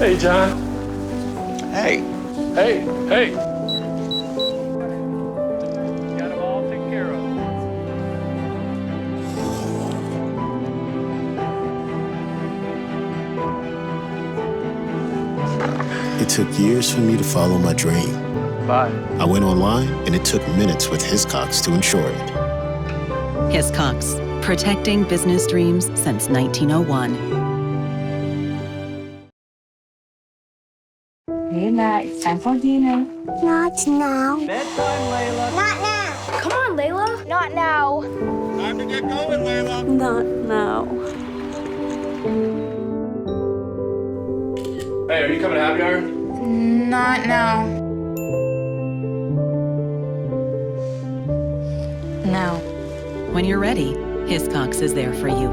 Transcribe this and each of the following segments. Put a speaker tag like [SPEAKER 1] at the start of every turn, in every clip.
[SPEAKER 1] Hey, John.
[SPEAKER 2] Hey.
[SPEAKER 1] Hey, hey.
[SPEAKER 3] Got them all taken care of.
[SPEAKER 2] It took years for me to follow my dream.
[SPEAKER 1] Bye.
[SPEAKER 2] I went online, and it took minutes with Hiscox to insure it.
[SPEAKER 4] Hiscox, protecting business dreams since 1901.
[SPEAKER 5] Hey, Matt, it's time for dinner.
[SPEAKER 6] Not now.
[SPEAKER 3] Bedtime, Layla.
[SPEAKER 6] Not now.
[SPEAKER 7] Come on, Layla. Not now.
[SPEAKER 8] Time to get going, Layla.
[SPEAKER 6] Not now.
[SPEAKER 1] Hey, are you coming to happy hour?
[SPEAKER 7] Not now. No.
[SPEAKER 4] When you're ready, Hiscox is there for you.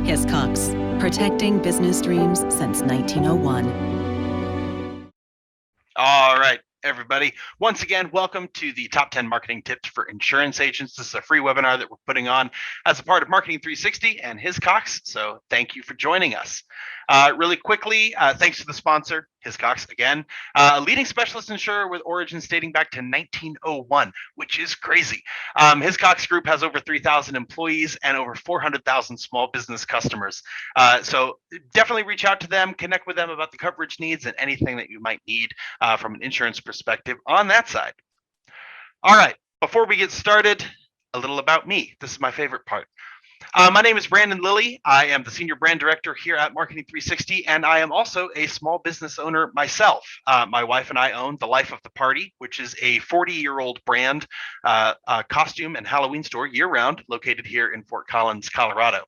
[SPEAKER 4] Hiscox, protecting business dreams since 1901.
[SPEAKER 9] All right, everybody. Once again, welcome to the Top 10 Marketing Tips for Insurance Agents. This is a free webinar that we're putting on as a part of Marketing 360 and Hiscox. So thank you for joining us. Really quickly, thanks to the sponsor, Hiscox, again, a leading specialist insurer with origins dating back to 1901, which is crazy. Hiscox Group has over 3,000 employees and over 400,000 small business customers. So definitely reach out to them, connect with them about the coverage needs and anything that you might need from an insurance perspective on that side. All right, before we get started, a little about me. This is my favorite part. My name is Brandon Lilly. I am the Senior Brand Director here at Marketing 360, and I am also a small business owner myself. My wife and I own The Life of the Party, which is a 40-year-old brand costume and Halloween store year-round located here in Fort Collins, Colorado.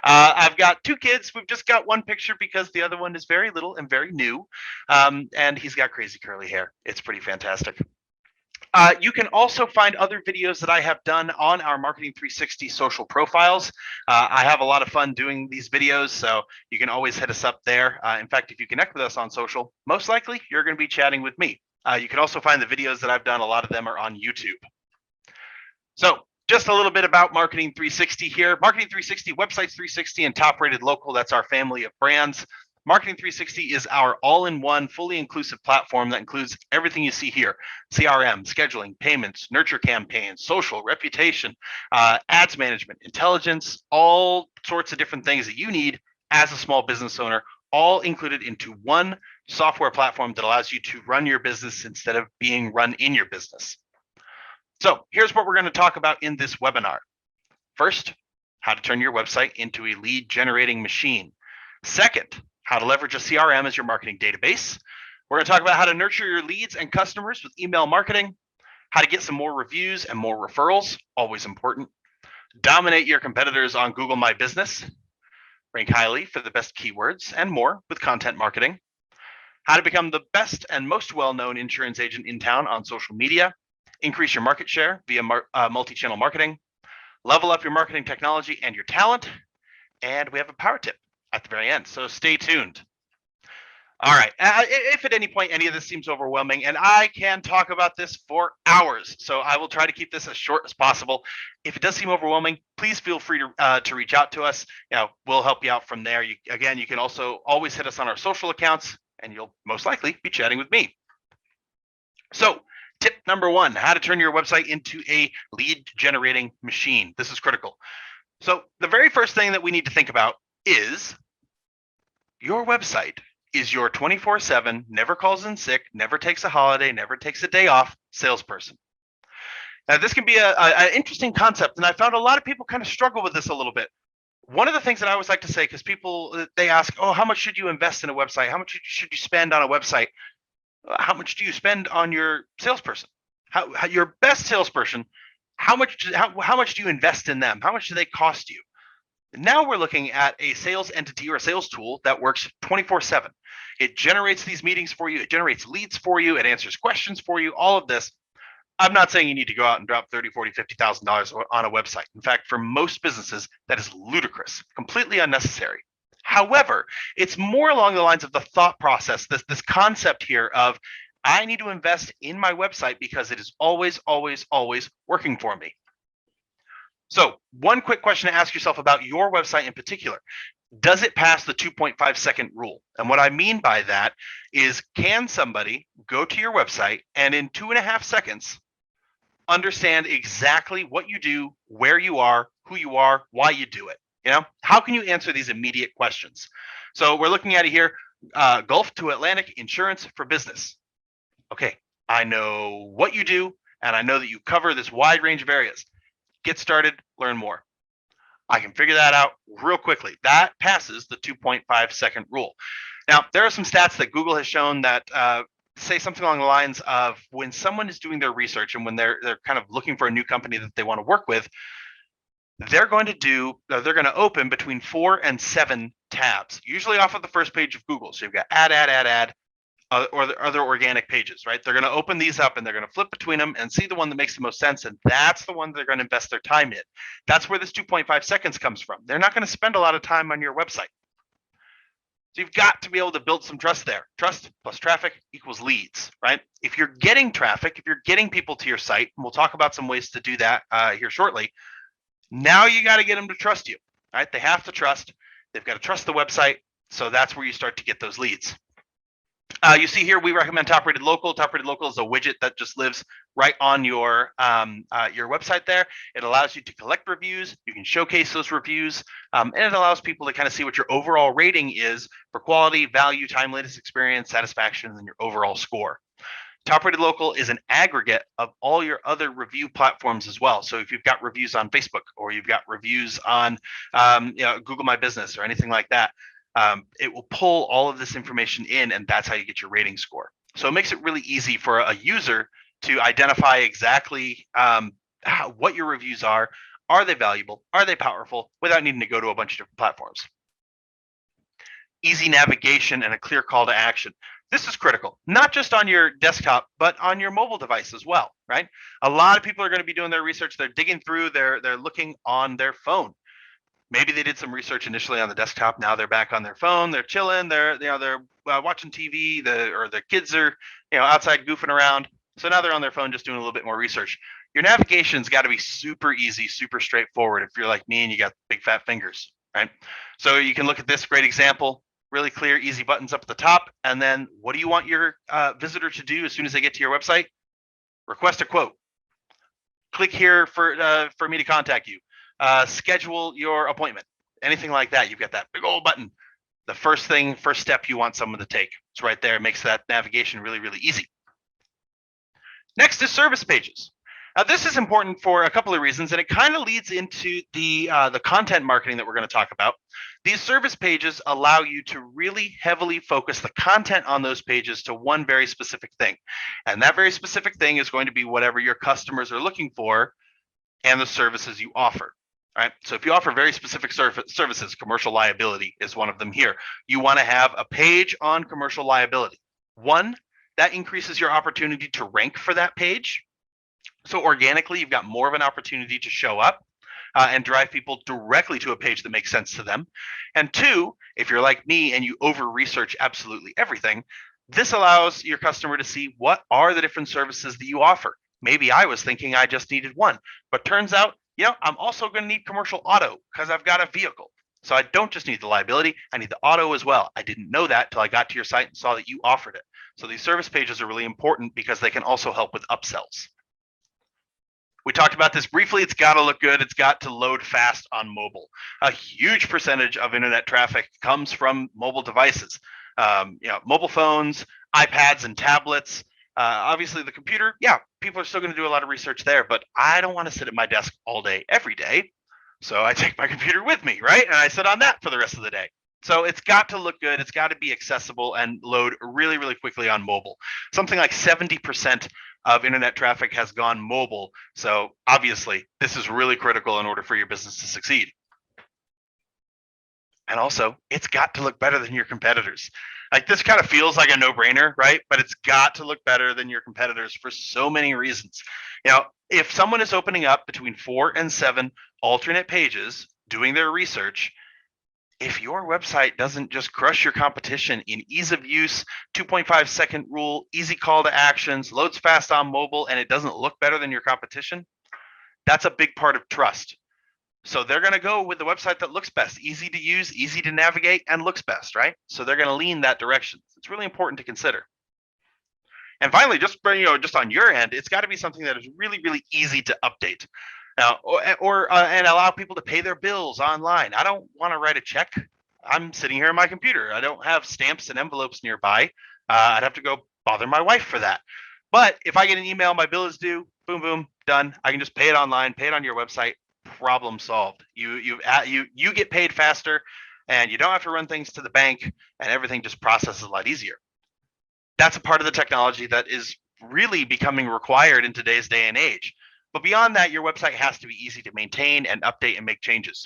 [SPEAKER 9] I've got two kids. We've just got one picture because the other one is very little and very new, and he's got crazy curly hair. It's pretty fantastic. You can also find other videos that I have done on our Marketing 360 social profiles. I have a lot of fun doing these videos, so you can always hit us up there. In fact, if you connect with us on social, most likely you're going to be chatting with me. You can also find the videos that I've done. A lot of them are on YouTube. So just a little bit about Marketing 360 here. Marketing 360, Websites 360, and Top Rated Local. That's our family of brands. Marketing 360 is our all-in-one, fully inclusive platform that includes everything you see here: CRM, scheduling, payments, nurture campaigns, social, reputation, ads management, intelligence, all sorts of different things that you need as a small business owner, all included into one software platform that allows you to run your business instead of being run in your business. So here's what we're going to talk about in this webinar. First, how to turn your website into a lead generating machine. Second, how to leverage a CRM as your marketing database. We're going to talk about how to nurture your leads and customers with email marketing, how to get some more reviews and more referrals, always important, dominate your competitors on Google My Business, rank highly for the best keywords, and more with content marketing, how to become the best and most well-known insurance agent in town on social media, increase your market share via multi-channel marketing, level up your marketing technology and your talent, and we have a power tip at the very end, so stay tuned. All right, if at any point any of this seems overwhelming, and I can talk about this for hours, so I will try to keep this as short as possible. If it does seem overwhelming, please feel free to reach out to us. We'll help you out from there. You can also always hit us on our social accounts, and you'll most likely be chatting with me. So tip number one, how to turn your website into a lead generating machine. This is critical. So the very first thing that we need to think about is your website is your 24/7, never calls in sick, never takes a holiday, never takes a day off salesperson. Now, this can be an interesting concept, and I found a lot of people kind of struggle with this a little bit. One of the things that I always like to say, because people, they ask, oh, how much should you invest in a website? How much should you spend on a website? How much do you spend on your salesperson? How your best salesperson, how much do you invest in them? How much do they cost you? Now we're looking at a sales entity or a sales tool that works 24/7. It generates these meetings for you. It generates leads for you. It answers questions for you, all of this. I'm not saying you need to go out and drop $30,000, $40,000, $50,000 on a website. In fact, for most businesses, that is ludicrous, completely unnecessary. However, it's more along the lines of the thought process, this concept here of, I need to invest in my website because it is always, always, always working for me. So one quick question to ask yourself about your website in particular. Does it pass the 2.5 second rule? And what I mean by that is, can somebody go to your website and in 2.5 seconds understand exactly what you do, where you are, who you are, why you do it? How can you answer these immediate questions? So we're looking at it here, Gulf to Atlantic insurance for business. Okay, I know what you do, and I know that you cover this wide range of areas. Get started, learn more. I can figure that out real quickly. That passes the 2.5 second rule. Now, there are some stats that Google has shown that say something along the lines of, when someone is doing their research and when they're kind of looking for a new company that they want to work with, they're going to open between 4 and 7 tabs, usually off of the first page of Google. So you've got add, or the other organic pages, right? They're going to open these up and they're going to flip between them and see the one that makes the most sense. And that's the one they're going to invest their time in. That's where this 2.5 seconds comes from. They're not going to spend a lot of time on your website. So you've got to be able to build some trust there. Trust plus traffic equals leads, right? If you're getting traffic, if you're getting people to your site, and we'll talk about some ways to do that here shortly, now you got to get them to trust you, right? They have to trust. They've got to trust the website. So that's where you start to get those leads. You see here, we recommend Top Rated Local. Top Rated Local is a widget that just lives right on your website there. It allows you to collect reviews. You can showcase those reviews, and it allows people to kind of see what your overall rating is for quality, value, timeliness, experience, satisfaction, and your overall score. Top Rated Local is an aggregate of all your other review platforms as well. So if you've got reviews on Facebook, or you've got reviews on Google My Business or anything like that, it will pull all of this information in, and that's how you get your rating score. So it makes it really easy for a user to identify exactly what your reviews are. Are they valuable? Are they powerful? Without needing to go to a bunch of different platforms. Easy navigation and a clear call to action. This is critical, not just on your desktop, but on your mobile device as well, right? A lot of people are going to be doing their research. They're digging through, they're looking on their phone. Maybe they did some research initially on the desktop. Now they're back on their phone. They're chilling. They're watching TV. Or their kids are outside goofing around. So now they're on their phone just doing a little bit more research. Your navigation's got to be super easy, super straightforward. If you're like me and you got big fat fingers, right? So you can look at this great example. Really clear, easy buttons up at the top. And then what do you want your visitor to do as soon as they get to your website? Request a quote. Click here for me to contact you. Schedule your appointment, anything like that. You've got that big old button. The first step you want someone to take. It's right there. It makes that navigation really, really easy. Next is service pages. Now, this is important for a couple of reasons, and it kind of leads into the content marketing that we're going to talk about. These service pages allow you to really heavily focus the content on those pages to one very specific thing. And that very specific thing is going to be whatever your customers are looking for and the services you offer. Right. So if you offer very specific services, commercial liability is one of them here. You want to have a page on commercial liability. One, that increases your opportunity to rank for that page. So organically, you've got more of an opportunity to show up and drive people directly to a page that makes sense to them. And two, if you're like me and you over-research absolutely everything, this allows your customer to see what are the different services that you offer. Maybe I was thinking I just needed one, but turns out, I'm also going to need commercial auto because I've got a vehicle. So I don't just need the liability, I need the auto as well. I didn't know that till I got to your site and saw that you offered it. So these service pages are really important because they can also help with upsells. We talked about this briefly. It's got to look good. It's got to load fast on mobile. A huge percentage of internet traffic comes from mobile devices, mobile phones, iPads, and tablets. Obviously, the computer, people are still going to do a lot of research there, but I don't want to sit at my desk all day, every day. So I take my computer with me, right? And I sit on that for the rest of the day. So it's got to look good. It's got to be accessible and load really, really quickly on mobile. Something like 70% of internet traffic has gone mobile. So obviously, this is really critical in order for your business to succeed. And also, it's got to look better than your competitors. Like, this kind of feels like a no-brainer, right? But it's got to look better than your competitors for so many reasons. If someone is opening up between 4 and 7 alternate pages, doing their research, if your website doesn't just crush your competition in ease of use, 2.5 second rule, easy call to actions, loads fast on mobile, and it doesn't look better than your competition, that's a big part of trust. So they're going to go with the website that looks best, easy to use, easy to navigate, and looks best, right? So they're going to lean that direction. It's really important to consider. And finally, just on your end, it's got to be something that is really, really easy to update. Now, and allow people to pay their bills online. I don't want to write a check. I'm sitting here on my computer. I don't have stamps and envelopes nearby. I'd have to go bother my wife for that. But if I get an email, my bill is due, boom, boom, done. I can just pay it online, pay it on your website. Problem solved. You get paid faster, and you don't have to run things to the bank, and everything just processes a lot easier. That's a part of the technology that is really becoming required in today's day and age. But beyond that, your website has to be easy to maintain and update and make changes.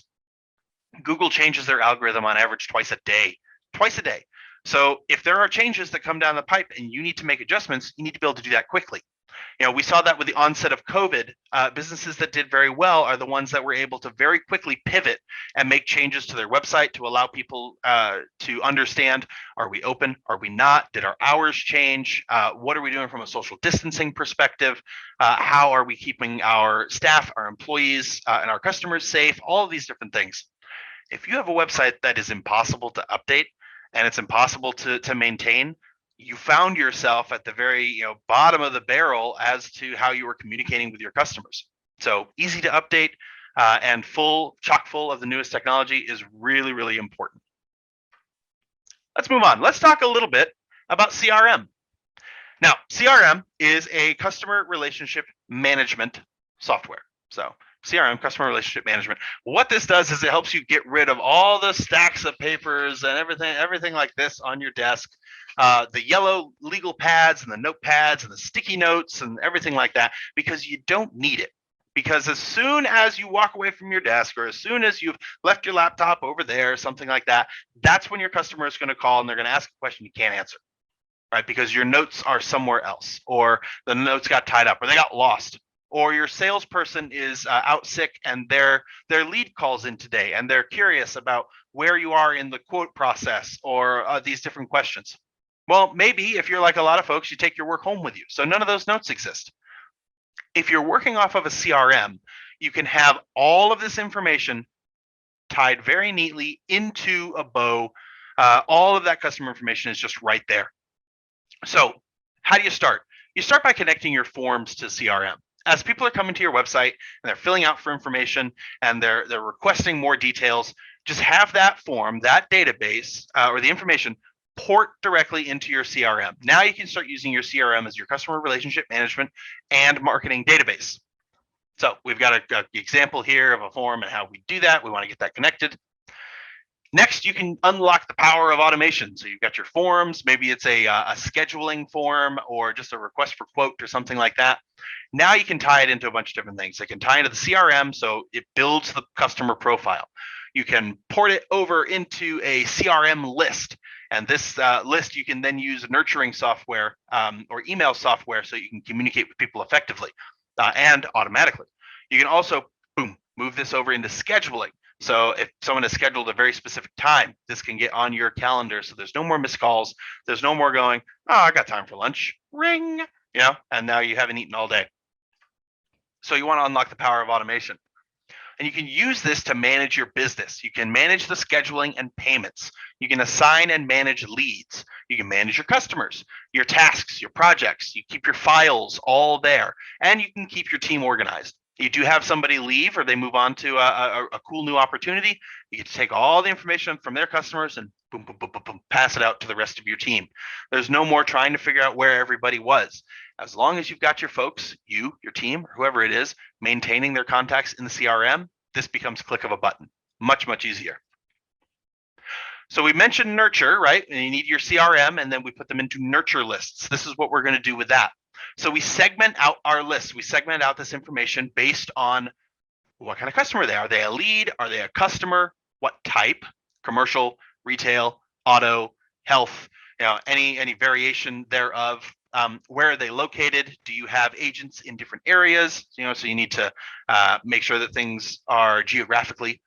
[SPEAKER 9] Google changes their algorithm on average twice a day. So if there are changes that come down the pipe and you need to make adjustments, you need to be able to do that quickly. We saw that with the onset of COVID. Businesses that did very well are the ones that were able to very quickly pivot and make changes to their website to allow people to understand, are we open? Are we not? Did our hours change? What are we doing from a social distancing perspective? How are we keeping our staff, our employees, and our customers safe? All of these different things. If you have a website that is impossible to update and it's impossible to maintain, you found yourself at the very bottom of the barrel as to how you were communicating with your customers. So easy to update and chock full of the newest technology is really, really important. Let's move on. Let's talk a little bit about CRM. Now, CRM is a customer relationship management software. So CRM, customer relationship management. What this does is it helps you get rid of all the stacks of papers and everything like this on your desk. The yellow legal pads and the notepads and the sticky notes and everything like that, because you don't need it. Because as soon as you walk away from your desk, or as soon as you've left your laptop over there, something like that, that's when your customer is going to call and they're going to ask a question you can't answer, right? Because your notes are somewhere else, or the notes got tied up, or they got lost, or your salesperson is out sick and their lead calls in today and they're curious about where you are in the quote process, or these different questions. Well, maybe if you're like a lot of folks, you take your work home with you. So none of those notes exist. If you're working off of a CRM, you can have all of this information tied very neatly into a bow. All of that customer information is just right there. So how do you start? You start by connecting your forms to CRM. As people are coming to your website and they're filling out for information and they're requesting more details, just have that form, that database, or the information port directly into your CRM. Now you can start using your CRM as your customer relationship management and marketing database. So we've got an example here of a form and how we do that. We want to get that connected. Next, you can unlock the power of automation. So you've got your forms, maybe it's a scheduling form or just a request for quote or something like that. Now you can tie it into a bunch of different things. It can tie into the CRM, so it builds the customer profile. You can port it over into a CRM list. And this list, you can then use nurturing software or email software so you can communicate with people effectively and automatically. You can also, move this over into scheduling. So if someone has scheduled a very specific time, this can get on your calendar. So there's no more missed calls. There's no more going, oh, I got time for lunch, ring, and now you haven't eaten all day. So you want to unlock the power of automation. And you can use this to manage your business. You can manage the scheduling and payments. You can assign and manage leads. You can manage your customers, your tasks, your projects. You keep your files all there. And you can keep your team organized. You do have somebody leave or they move on to a cool new opportunity, you get to take all the information from their customers and boom, pass it out to the rest of your team. There's no more trying to figure out where everybody was. As long as you've got your folks, your team, or whoever it is, maintaining their contacts in the CRM, this becomes click of a button. Much, much easier. So we mentioned nurture, right? And you need your CRM, and then we put them into nurture lists. This is what we're going to do with that. So we segment out our lists. We segment out this information based on what kind of customer they are. Are they a lead? Are they a customer? What type? Commercial, retail, auto, health, any variation thereof. Where are they located? Do you have agents in different areas? So you need to make sure that things are geographically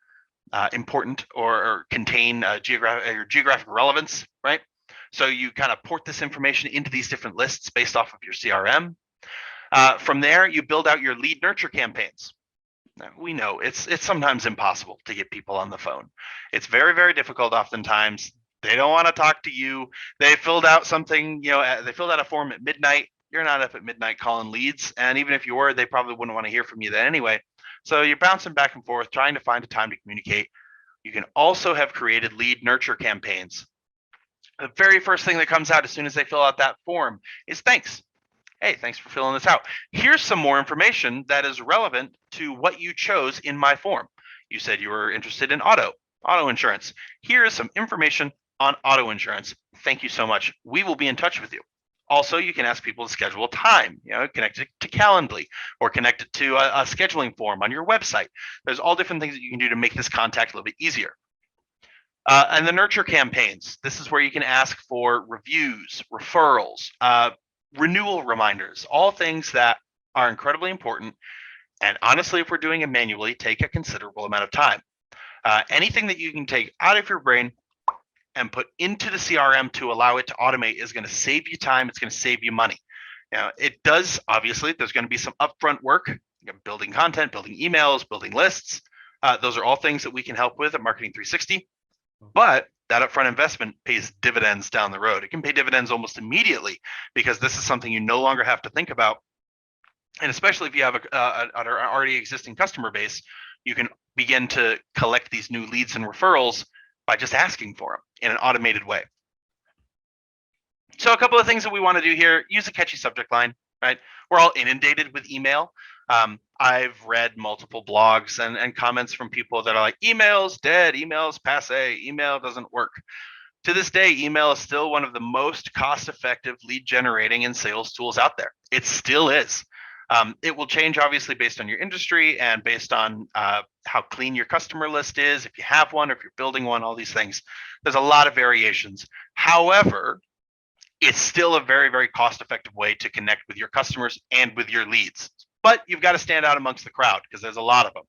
[SPEAKER 9] important or contain geographic relevance, right? So you kind of port this information into these different lists based off of your CRM. From there, you build out your lead nurture campaigns. Now, we know it's sometimes impossible to get people on the phone. It's very, very difficult oftentimes. They don't want to talk to you. They filled out something, they filled out a form at midnight. You're not up at midnight calling leads. And even if you were, they probably wouldn't want to hear from you then anyway. So you're bouncing back and forth, trying to find a time to communicate. You can also have created lead nurture campaigns. The very first thing that comes out as soon as they fill out that form is thanks. Hey, thanks for filling this out. Here's some more information that is relevant to what you chose in my form. You said you were interested in auto insurance. Here is some information on auto insurance. Thank you so much. We will be in touch with you. Also, you can ask people to schedule a time, connect it to Calendly or connect it to a scheduling form on your website. There's all different things that you can do to make this contact a little bit easier. And the nurture campaigns. This is where you can ask for reviews, referrals, renewal reminders, all things that are incredibly important. And honestly, if we're doing it manually, take a considerable amount of time. Anything that you can take out of your brain and put into the CRM to allow it to automate is going to save you time. It's going to save you money. It does, obviously, there's going to be some upfront work, building content, building emails, building lists. Those are all things that we can help with at Marketing 360. But that upfront investment pays dividends down the road. It can pay dividends almost immediately because this is something you no longer have to think about. And especially if you have an already existing customer base, you can begin to collect these new leads and referrals by just asking for them in an automated way. So a couple of things that we want to do here, use a catchy subject line, right? We're all inundated with email. I've read multiple blogs and comments from people that are like, email's dead, email's passe, email doesn't work. To this day, email is still one of the most cost-effective lead generating and sales tools out there. It still is. It will change obviously based on your industry and based on how clean your customer list is, if you have one, or if you're building one, all these things. There's a lot of variations. However, it's still a very, very cost-effective way to connect with your customers and with your leads. But you've got to stand out amongst the crowd because there's a lot of them.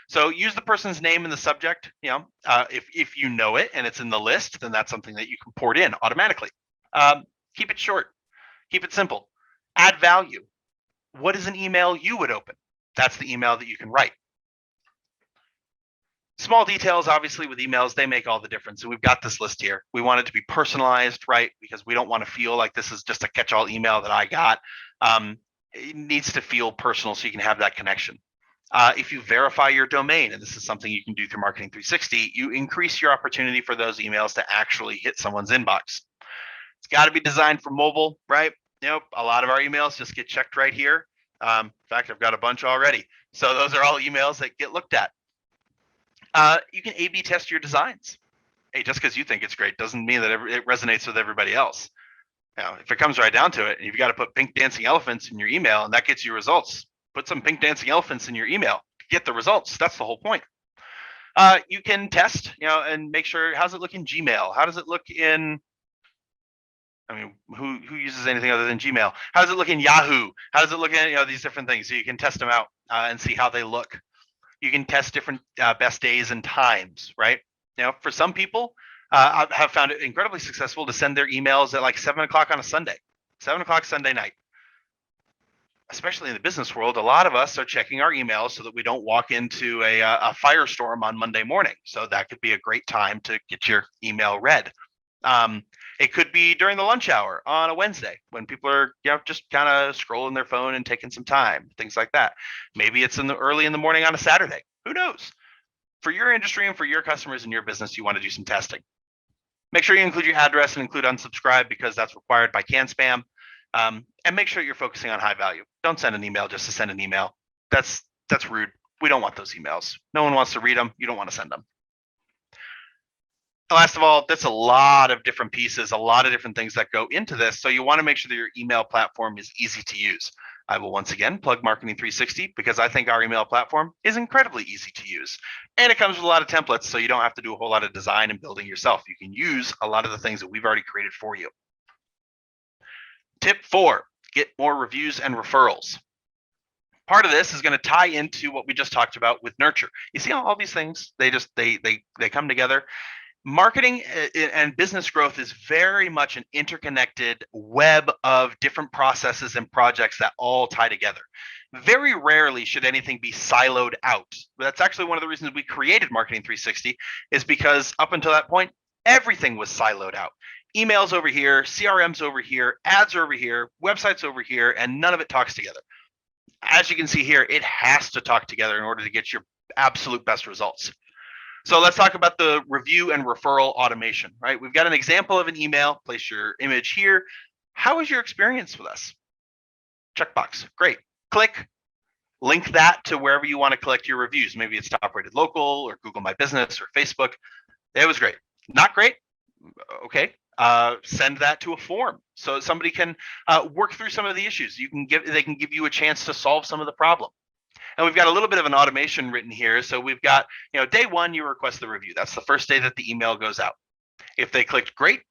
[SPEAKER 9] So use the person's name in the subject. If you know it and it's in the list, then that's something that you can port in automatically. Keep it short, keep it simple, add value. What is an email you would open? That's the email that you can write. Small details, obviously, with emails, they make all the difference. And we've got this list here. We want it to be personalized, right? Because we don't want to feel like this is just a catch-all email that I got. It needs to feel personal so you can have that connection. If you verify your domain, and this is something you can do through Marketing 360, you increase your opportunity for those emails to actually hit someone's inbox. It's got to be designed for mobile, right? A lot of our emails just get checked right here. In fact, I've got a bunch already. So those are all emails that get looked at. You can A/B test your designs. Hey, just because you think it's great doesn't mean that it resonates with everybody else. If it comes right down to it, and you've got to put pink dancing elephants in your email and that gets you results, put some pink dancing elephants in your email to get the results. That's the whole point. You can test, and make sure, how's it look in Gmail? How does it look in, who uses anything other than Gmail? How does it look in Yahoo? How does it look in, these different things? So you can test them out and see how they look. You can test different best days and times, right? For some people, I have found it incredibly successful to send their emails at like 7 o'clock on a Sunday, 7 o'clock Sunday night. Especially in the business world, a lot of us are checking our emails so that we don't walk into a firestorm on Monday morning. So that could be a great time to get your email read. It could be during the lunch hour on a Wednesday when people are just kind of scrolling their phone and taking some time, things like that. Maybe it's early in the morning on a Saturday. Who knows? For your industry and for your customers and your business, you want to do some testing. Make sure you include your address and include unsubscribe because that's required by CAN-SPAM. And make sure you're focusing on high value. Don't send an email just to send an email. That's rude. We don't want those emails. No one wants to read them. You don't want to send them. Last of all, that's a lot of different pieces, a lot of different things that go into this. So you want to make sure that your email platform is easy to use. I will once again plug Marketing 360 because I think our email platform is incredibly easy to use. And it comes with a lot of templates, so you don't have to do a whole lot of design and building yourself. You can use a lot of the things that we've already created for you. Tip 4, get more reviews and referrals. Part of this is going to tie into what we just talked about with nurture. You see how all these things, they come together. Marketing and business growth is very much an interconnected web of different processes and projects that all tie together. Very rarely should anything be siloed out. But that's actually one of the reasons we created Marketing 360, is because up until that point, everything was siloed out. Emails over here, CRMs over here, ads over here, websites over here, and none of it talks together. As you can see here, it has to talk together in order to get your absolute best results. So let's talk about the review and referral automation, right? We've got an example of an email. Place your image here. How was your experience with us? Checkbox. Great. Click. Link that to wherever you want to collect your reviews. Maybe it's Top Rated Local or Google My Business or Facebook. It was great. Not great? Okay. Send that to a form so somebody can work through some of the issues. They can give you a chance to solve some of the problem. And we've got a little bit of an automation written here. So we've got, day one, you request the review. That's the first day that the email goes out. If they clicked great,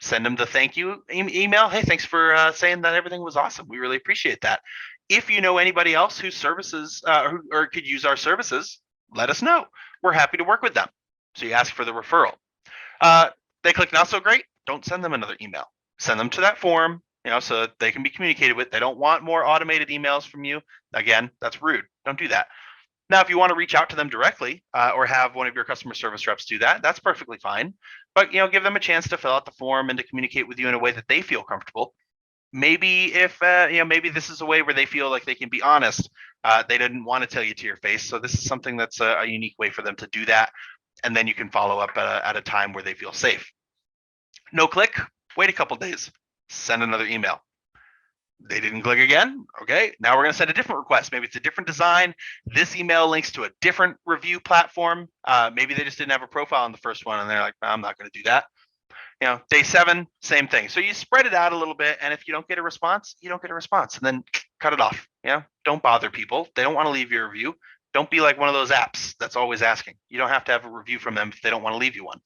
[SPEAKER 9] send them the thank you email. Hey, thanks for saying that everything was awesome. We really appreciate that. If you know anybody else whose services or could use our services, let us know. We're happy to work with them. So you ask for the referral. They click not so great, don't send them another email. Send them to that form, so that they can be communicated with. They don't want more automated emails from you. Again, that's rude. Don't do that. Now, if you want to reach out to them directly or have one of your customer service reps do that, that's perfectly fine. But, give them a chance to fill out the form and to communicate with you in a way that they feel comfortable. Maybe if, maybe this is a way where they feel like they can be honest. They didn't want to tell you to your face. So this is something that's a unique way for them to do that. And then you can follow up at a time where they feel safe. No click, wait a couple days, send another email. They didn't click again. Okay, now we're going to send a different request. Maybe it's a different design. This email links to a different review platform. Maybe they just didn't have a profile on the first one and they're like, I'm not going to do that. Day 7, same thing. So you spread it out a little bit. And if you don't get a response, you don't get a response. And then cut it off. Don't bother people. They don't want to leave you a review. Don't be like one of those apps that's always asking. You don't have to have a review from them if they don't want to leave you one.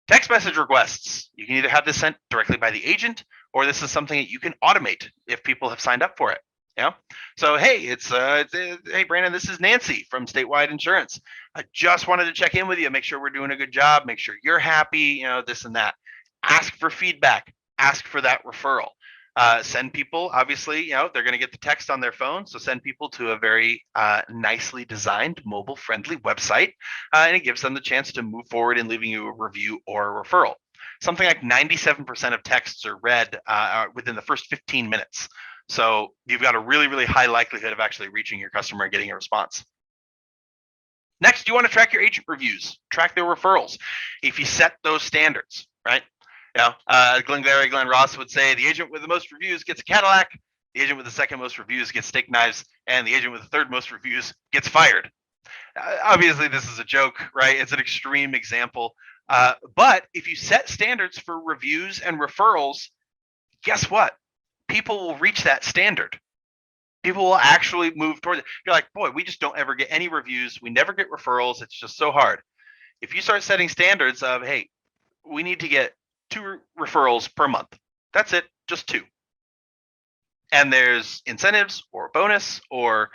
[SPEAKER 9] Text message requests. You can either have this sent directly by the agent, or this is something that you can automate if people have signed up for it. So hey, hey Brandon, this is Nancy from Statewide Insurance. I just wanted to check in with you, make sure we're doing a good job, make sure you're happy, this and that. Ask for feedback. Ask for that referral. Send people, obviously, they're going to get the text on their phone. So send people to a very nicely designed, mobile-friendly website. And it gives them the chance to move forward in leaving you a review or a referral. Something like 97% of texts are read within the first 15 minutes. So you've got a really, really high likelihood of actually reaching your customer and getting a response. Next, you want to track your agent reviews, track their referrals. If you set those standards, right? Glenn Ross would say the agent with the most reviews gets a Cadillac, the agent with the second most reviews gets steak knives, and the agent with the third most reviews gets fired. Obviously, this is a joke, right? It's an extreme example. But if you set standards for reviews and referrals, guess what? People will reach that standard. People will actually move towards it. You're like, boy, we just don't ever get any reviews. We never get referrals. It's just so hard. If you start setting standards of, hey, we need to get 2 referrals per month. That's it, just 2. And there's incentives or bonus or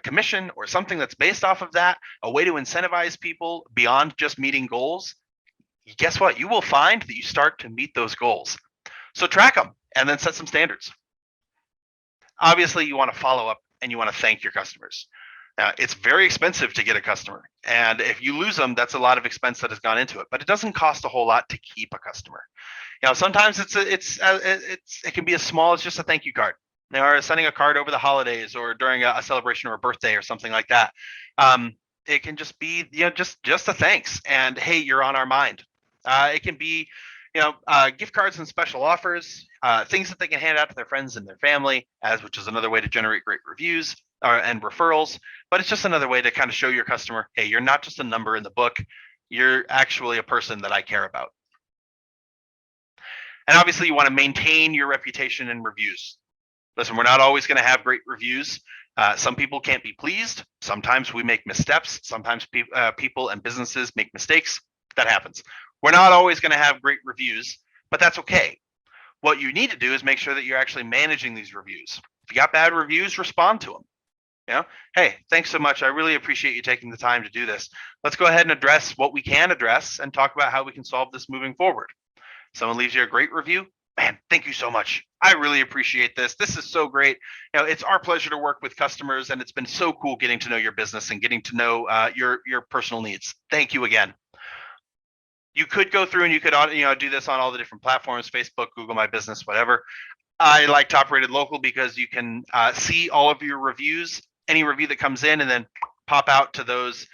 [SPEAKER 9] commission or something that's based off of that, a way to incentivize people beyond just meeting goals. Guess what? You will find that you start to meet those goals. So track them and then set some standards. Obviously, you want to follow up and you want to thank your customers. It's very expensive to get a customer. And if you lose them, that's a lot of expense that has gone into it. But it doesn't cost a whole lot to keep a customer. Sometimes it can be as small as just a thank you card. Or sending a card over the holidays or during a celebration or a birthday or something like that. It can just be just a thanks and hey, you're on our mind. It can be gift cards and special offers, things that they can hand out to their friends and their family, which is another way to generate great reviews and referrals. But it's just another way to kind of show your customer, hey, you're not just a number in the book. You're actually a person that I care about. And obviously, you want to maintain your reputation in reviews. Listen, we're not always going to have great reviews. Some people can't be pleased. Sometimes we make missteps. Sometimes people and businesses make mistakes. That happens. We're not always going to have great reviews, but that's okay. What you need to do is make sure that you're actually managing these reviews. If you got bad reviews, respond to them. Hey, thanks so much. I really appreciate you taking the time to do this. Let's go ahead and address what we can address and talk about how we can solve this moving forward. Someone leaves you a great review. Man, thank you so much. I really appreciate this. This is so great. It's our pleasure to work with customers, and it's been so cool getting to know your business and getting to know your personal needs. Thank you again. You could go through and you could do this on all the different platforms: Facebook, Google My Business, whatever. I like Top Rated Local because you can see all of your reviews, any review that comes in, and then pop out to those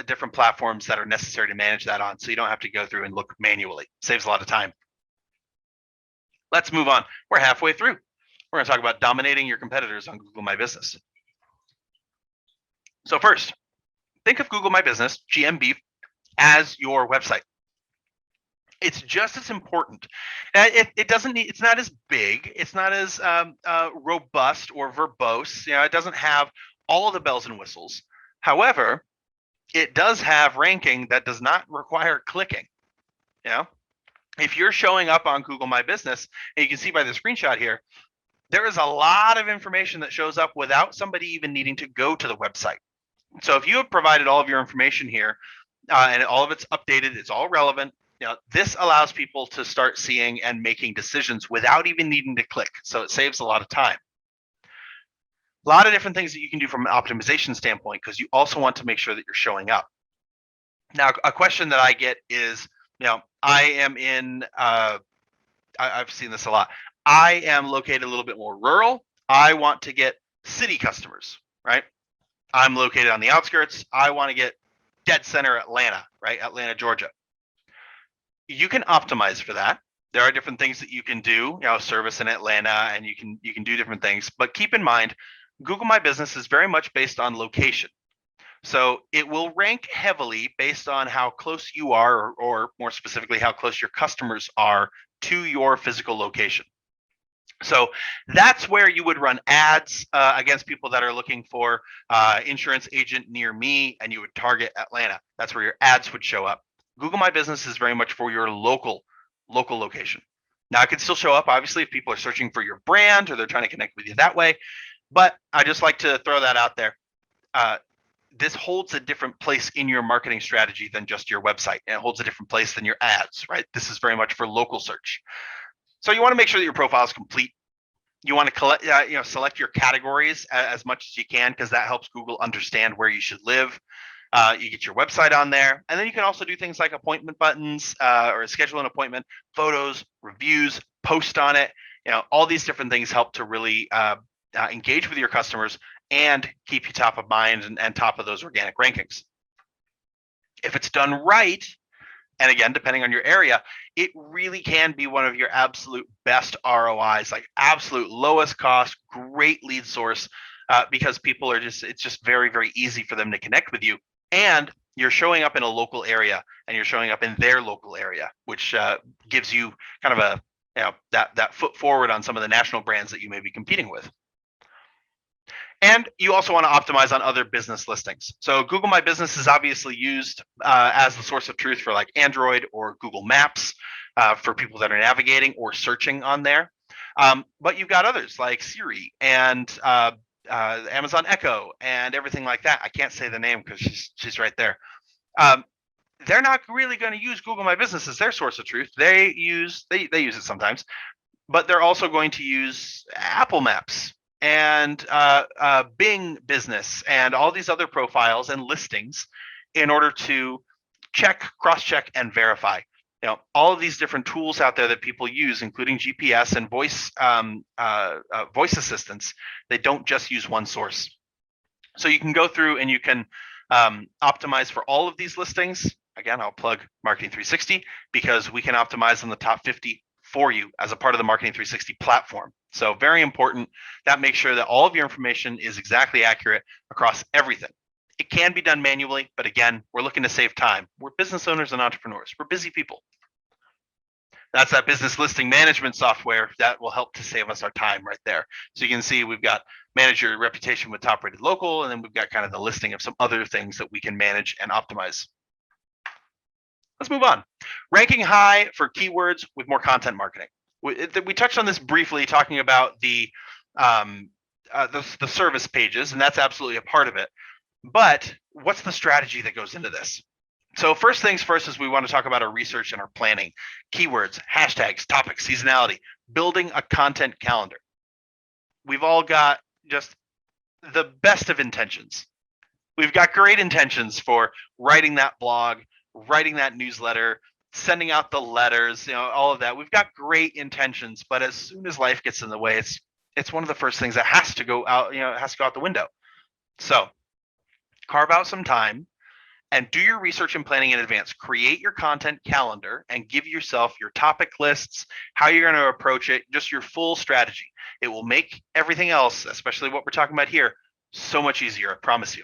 [SPEAKER 9] different platforms that are necessary to manage that on, so you don't have to go through and look manually. Saves a lot of time. Let's move on. We're halfway through. We're going to talk about dominating your competitors on Google My Business. So first, think of Google My Business, GMB, as your website. It's just as important. It doesn't need. It's not as big. It's not as robust or verbose. It doesn't have all of the bells and whistles. However, it does have ranking that does not require clicking. If you're showing up on Google My Business, and you can see by the screenshot here, there is a lot of information that shows up without somebody even needing to go to the website. So if you have provided all of your information here, and all of it's updated, it's all relevant, this allows people to start seeing and making decisions without even needing to click. So it saves a lot of time. A lot of different things that you can do from an optimization standpoint, because you also want to make sure that you're showing up. Now, a question that I get is, I am in, I've seen this a lot. I am located a little bit more rural. I want to get city customers, right? I'm located on the outskirts. I want to get dead center Atlanta, right? Atlanta, Georgia. You can optimize for that. There are different things that you can do, service in Atlanta, and you can do different things. But keep in mind, Google My Business is very much based on location. So it will rank heavily based on how close you are, or more specifically, how close your customers are to your physical location. So that's where you would run ads against people that are looking for insurance agent near me, and you would target Atlanta. That's where your ads would show up. Google My Business is very much for your local location. Now, it could still show up, obviously, if people are searching for your brand or they're trying to connect with you that way. But I just like to throw that out there. This holds a different place in your marketing strategy than just your website, and it holds a different place than your ads, right? This is very much for local search. So you want to make sure that your profile is complete. You want to collect, select your categories as much as you can, because that helps Google understand where you should live. You get your website on there, and then you can also do things like appointment buttons, or schedule an appointment, photos, reviews, post on it. All these different things help to really engage with your customers and keep you top of mind and top of those organic rankings. If it's done right, and again, depending on your area, it really can be one of your absolute best ROIs, like absolute lowest cost, great lead source, because people are it's just very, very easy for them to connect with you. And you're showing up in a local area, and you're showing up in their local area, which gives you kind of that foot forward on some of the national brands that you may be competing with. And you also want to optimize on other business listings. So Google My Business is obviously used as the source of truth for like Android or Google Maps for people that are navigating or searching on there. But you've got others like Siri and Amazon Echo and everything like that. I can't say the name because she's right there. They're not really going to use Google My Business as their source of truth. They use it sometimes, but they're also going to use Apple Maps and Bing Business and all these other profiles and listings in order to check, cross-check, and verify. All of these different tools out there that people use, including GPS and voice assistants, they don't just use one source. So you can go through and you can optimize for all of these listings. Again, I'll plug Marketing 360 because we can optimize on the top 50 for you as a part of the Marketing 360 platform. So very important. That makes sure that all of your information is exactly accurate across everything. It can be done manually, but again, we're looking to save time. We're business owners and entrepreneurs. We're busy people. That's that business listing management software that will help to save us our time right there. So you can see we've got manage your reputation with Top Rated Local, and then we've got kind of the listing of some other things that we can manage and optimize. Let's move on. Ranking high for keywords with more content marketing. We touched on this briefly, talking about the the service pages, and that's absolutely a part of it. But what's the strategy that goes into this? So first things first is we want to talk about our research and our planning, keywords, hashtags, topics, seasonality, building a content calendar. We've all got just the best of intentions. We've got great intentions for writing that blog, writing that newsletter, sending out the letters, all of that. We've got great intentions, but as soon as life gets in the way, it's one of the first things that has to go out, it has to go out the window. So carve out some time and do your research and planning in advance. Create your content calendar and give yourself your topic lists, how you're going to approach it, just your full strategy. It will make everything else, especially what we're talking about here, so much easier, I promise you.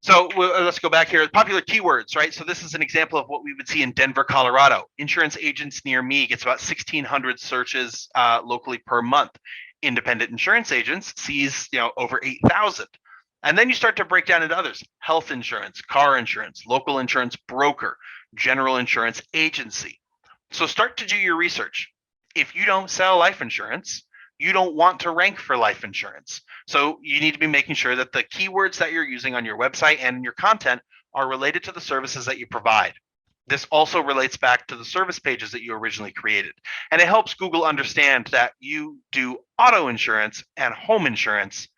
[SPEAKER 9] So let's go back here. Popular keywords, right? So this is an example of what we would see in Denver, Colorado. Insurance agents near me gets about 1,600 searches locally per month. Independent insurance agents sees over 8,000. And then you start to break down into others: health insurance, car insurance, local insurance broker, general insurance agency. So start to do your research. If you don't sell life insurance, you don't want to rank for life insurance. So you need to be making sure that the keywords that you're using on your website and your content are related to the services that you provide. This also relates back to the service pages that you originally created. And it helps Google understand that you do auto insurance and home insurance,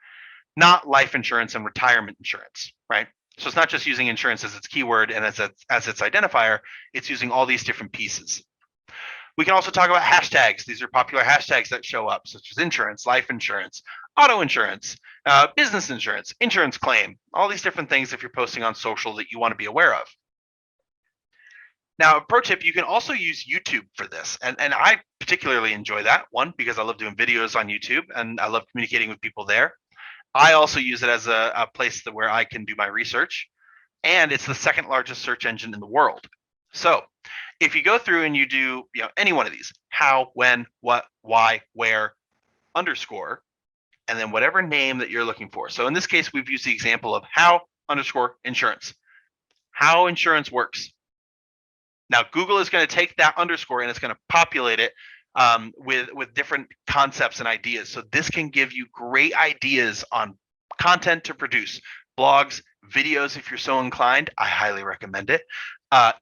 [SPEAKER 9] not life insurance and retirement insurance, right? So it's not just using insurance as its keyword and as its identifier, it's using all these different pieces. We can also talk about hashtags. These are popular hashtags that show up, such as insurance, life insurance, auto insurance, business insurance claim, all these different things if you're posting on social that you want to be aware of. Now, a pro tip, you can also use YouTube for this. And I particularly enjoy that, one, because I love doing videos on YouTube and I love communicating with people there. I also use it as a place where I can do my research. And it's the second largest search engine in the world. So if you go through and you do any one of these, how, when, what, why, where, underscore, and then whatever name that you're looking for. So in this case, we've used the example of how underscore insurance, how insurance works. Now, Google is going to take that underscore and it's going to populate it with different concepts and ideas. So this can give you great ideas on content to produce, blogs, videos, if you're so inclined. I highly recommend it.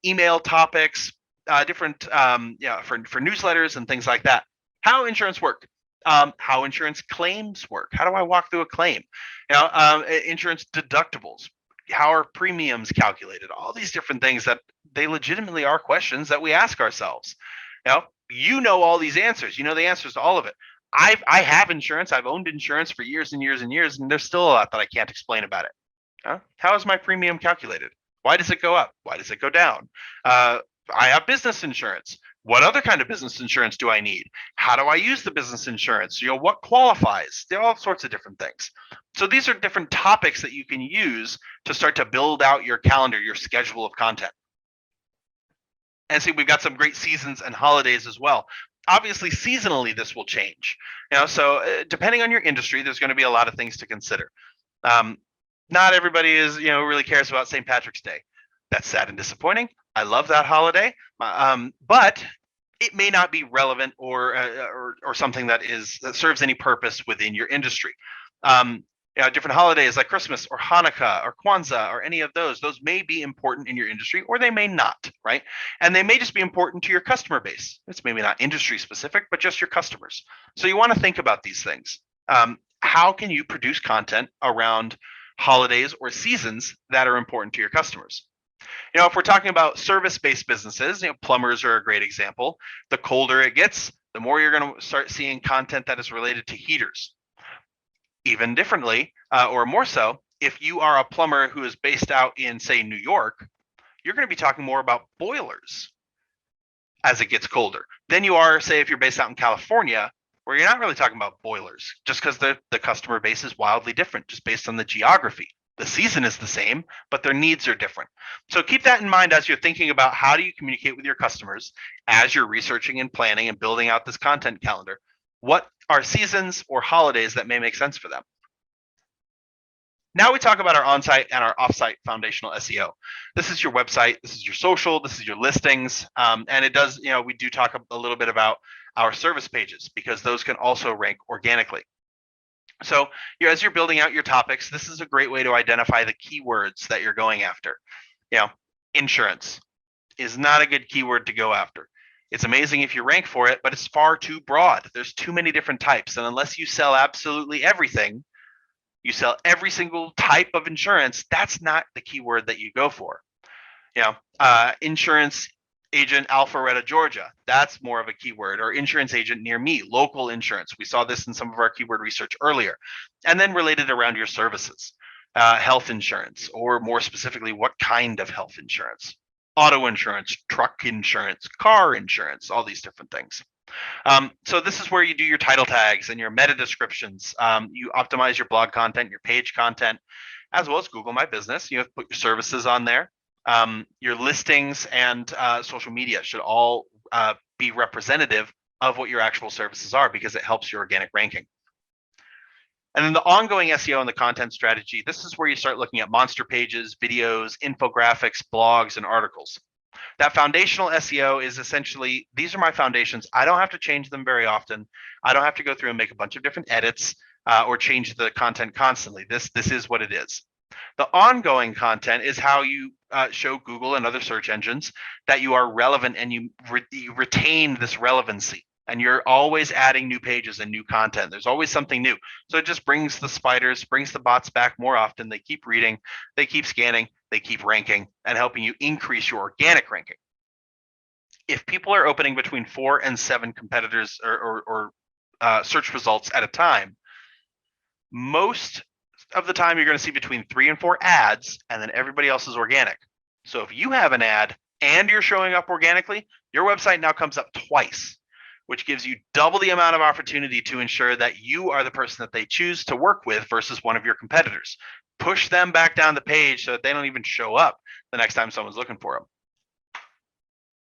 [SPEAKER 9] Email topics, different for newsletters and things like that. How insurance work, how insurance claims work. How do I walk through a claim? Insurance deductibles. How are premiums calculated? All these different things that they legitimately are questions that we ask ourselves. You know all these answers. You know the answers to all of it. I have insurance. I've owned insurance for years and years and years, and there's still a lot that I can't explain about it. How is my premium calculated? Why does it go up? Why does it go down? I have business insurance. What other kind of business insurance do I need? How do I use the business insurance? What qualifies? There are all sorts of different things. So these are different topics that you can use to start to build out your calendar, your schedule of content. And see, we've got some great seasons and holidays as well. Obviously, seasonally, this will change. So depending on your industry, there's going to be a lot of things to consider. Not everybody is, really cares about St. Patrick's Day. That's sad and disappointing. I love that holiday, but it may not be relevant or something that serves any purpose within your industry. Different holidays like Christmas or Hanukkah or Kwanzaa or any of those may be important in your industry or they may not, right? And they may just be important to your customer base. It's maybe not industry specific, but just your customers. So you want to think about these things. How can you produce content around holidays or seasons that are important to your customers? If we're talking about service-based businesses, plumbers are a great example. The colder it gets, the more you're going to start seeing content that is related to heaters. Even differently, or more so, if you are a plumber who is based out in, say, New York, you're going to be talking more about boilers as it gets colder than you are, say, if you're based out in California, where you're not really talking about boilers, just because the customer base is wildly different, just based on the geography. The season is the same, but their needs are different. So keep that in mind as you're thinking about how do you communicate with your customers as you're researching and planning and building out this content calendar. What are seasons or holidays that may make sense for them? Now we talk about our on-site and our off-site foundational SEO. This is your website, this is your social, this is your listings, and it does, we do talk a little bit about our service pages because those can also rank organically. So as you're building out your topics, this is a great way to identify the keywords that you're going after. Insurance is not a good keyword to go after. It's amazing if you rank for it, but it's far too broad. There's too many different types. And unless you sell absolutely everything, you sell every single type of insurance, that's not the keyword that you go for. Insurance agent Alpharetta, Georgia, that's more of a keyword, or insurance agent near me, local insurance. We saw this in some of our keyword research earlier. And then related around your services, health insurance, or more specifically, what kind of health insurance, auto insurance, truck insurance, car insurance, all these different things. So this is where you do your title tags and your meta descriptions. You optimize your blog content, your page content, as well as Google My Business. You have to put your services on there. Your listings and social media should all be representative of what your actual services are, because it helps your organic ranking. And then the ongoing SEO and the content strategy, this is where you start looking at monster pages, videos, infographics, blogs, and articles. That foundational SEO is essentially, these are my foundations. I don't have to change them very often. I don't have to go through and make a bunch of different edits or change the content constantly. This is what it is. The ongoing content is how you show Google and other search engines that you are relevant, and you retain this relevancy. And you're always adding new pages and new content. There's always something new. So it just brings the spiders, brings the bots back more often. They keep reading, they keep scanning, they keep ranking, and helping you increase your organic ranking. If people are opening between 4 and 7 competitors or search results at a time, most of the time you're going to see between 3 and 4 ads, and then everybody else is organic. So if you have an ad and you're showing up organically, your website now comes up twice, which gives you double the amount of opportunity to ensure that you are the person that they choose to work with versus one of your competitors. Push them back down the page so that they don't even show up the next time someone's looking for them.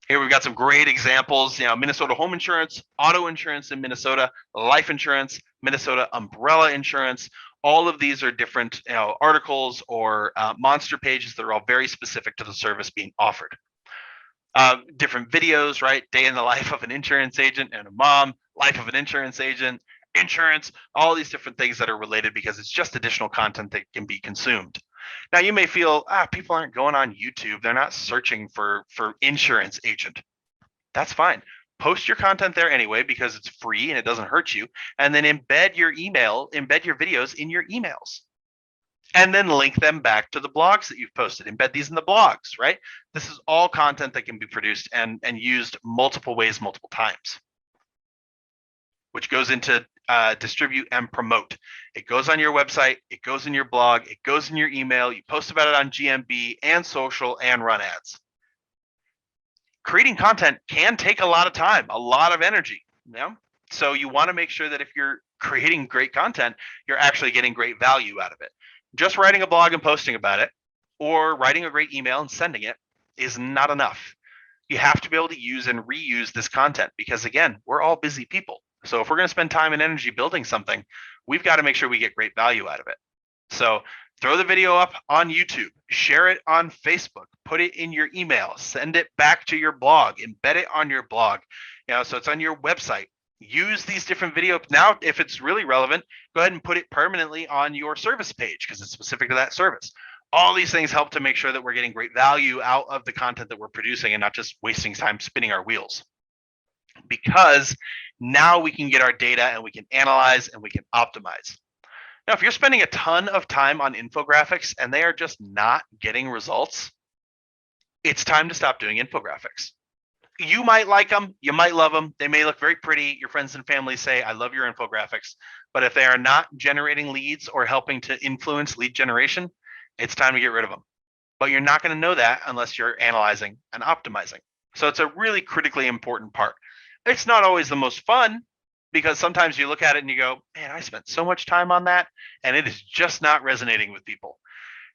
[SPEAKER 9] Here we've got some great examples. Minnesota home insurance, auto insurance in Minnesota, life insurance, Minnesota umbrella insurance. All of these are different articles or monster pages that are all very specific to the service being offered. Different videos, right? Day in the life of an insurance agent and a mom, life of an insurance agent, insurance, all these different things that are related, because it's just additional content that can be consumed. Now you may feel, people aren't going on YouTube. They're not searching for insurance agent. That's fine. Post your content there anyway, because it's free and it doesn't hurt you. And then embed your videos in your emails. And then link them back to the blogs that you've posted. Embed these in the blogs, right? This is all content that can be produced and used multiple ways, multiple times, which goes into distribute and promote. It goes on your website, it goes in your blog, it goes in your email, you post about it on GMB and social and run ads. Creating content can take a lot of time, a lot of energy. So you want to make sure that if you're creating great content, you're actually getting great value out of it. Just writing a blog and posting about it, or writing a great email and sending it, is not enough. You have to be able to use and reuse this content, because again, we're all busy people. So if we're going to spend time and energy building something, we've got to make sure we get great value out of it. So throw the video up on YouTube, share it on Facebook, put it in your email, send it back to your blog, embed it on your blog, so it's on your website. Use these different videos. Now, if it's really relevant, go ahead and put it permanently on your service page, because it's specific to that service. All these things help to make sure that we're getting great value out of the content that we're producing, and not just wasting time spinning our wheels. Because now we can get our data and we can analyze and we can optimize. Now, if you're spending a ton of time on infographics and they are just not getting results, it's time to stop doing infographics. You might like them, you might love them, they may look very pretty. Your friends and family say, I love your infographics. But if they are not generating leads or helping to influence lead generation, it's time to get rid of them. But you're not going to know that unless you're analyzing and optimizing. So it's a really critically important part. It's not always the most fun, because sometimes you look at it and you go, man, I spent so much time on that and it is just not resonating with people.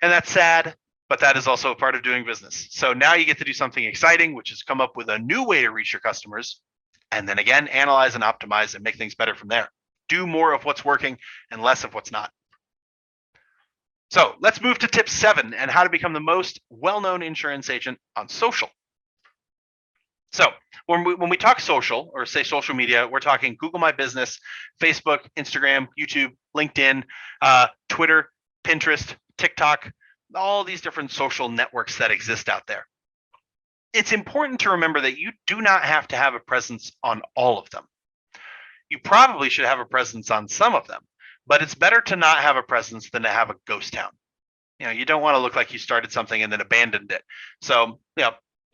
[SPEAKER 9] And that's sad, but that is also a part of doing business. So now you get to do something exciting, which is come up with a new way to reach your customers, and then again, analyze and optimize and make things better from there. Do more of what's working and less of what's not. So let's move to tip 7 and how to become the most well-known insurance agent on social. So when we talk social or say social media, we're talking Google My Business, Facebook, Instagram, YouTube, LinkedIn, Twitter, Pinterest, TikTok, all these different social networks that exist out there. It's important to remember that you do not have to have a presence on all of them. You probably should have a presence on some of them, but it's better to not have a presence than to have a ghost town. You don't want to look like you started something and then abandoned it. So,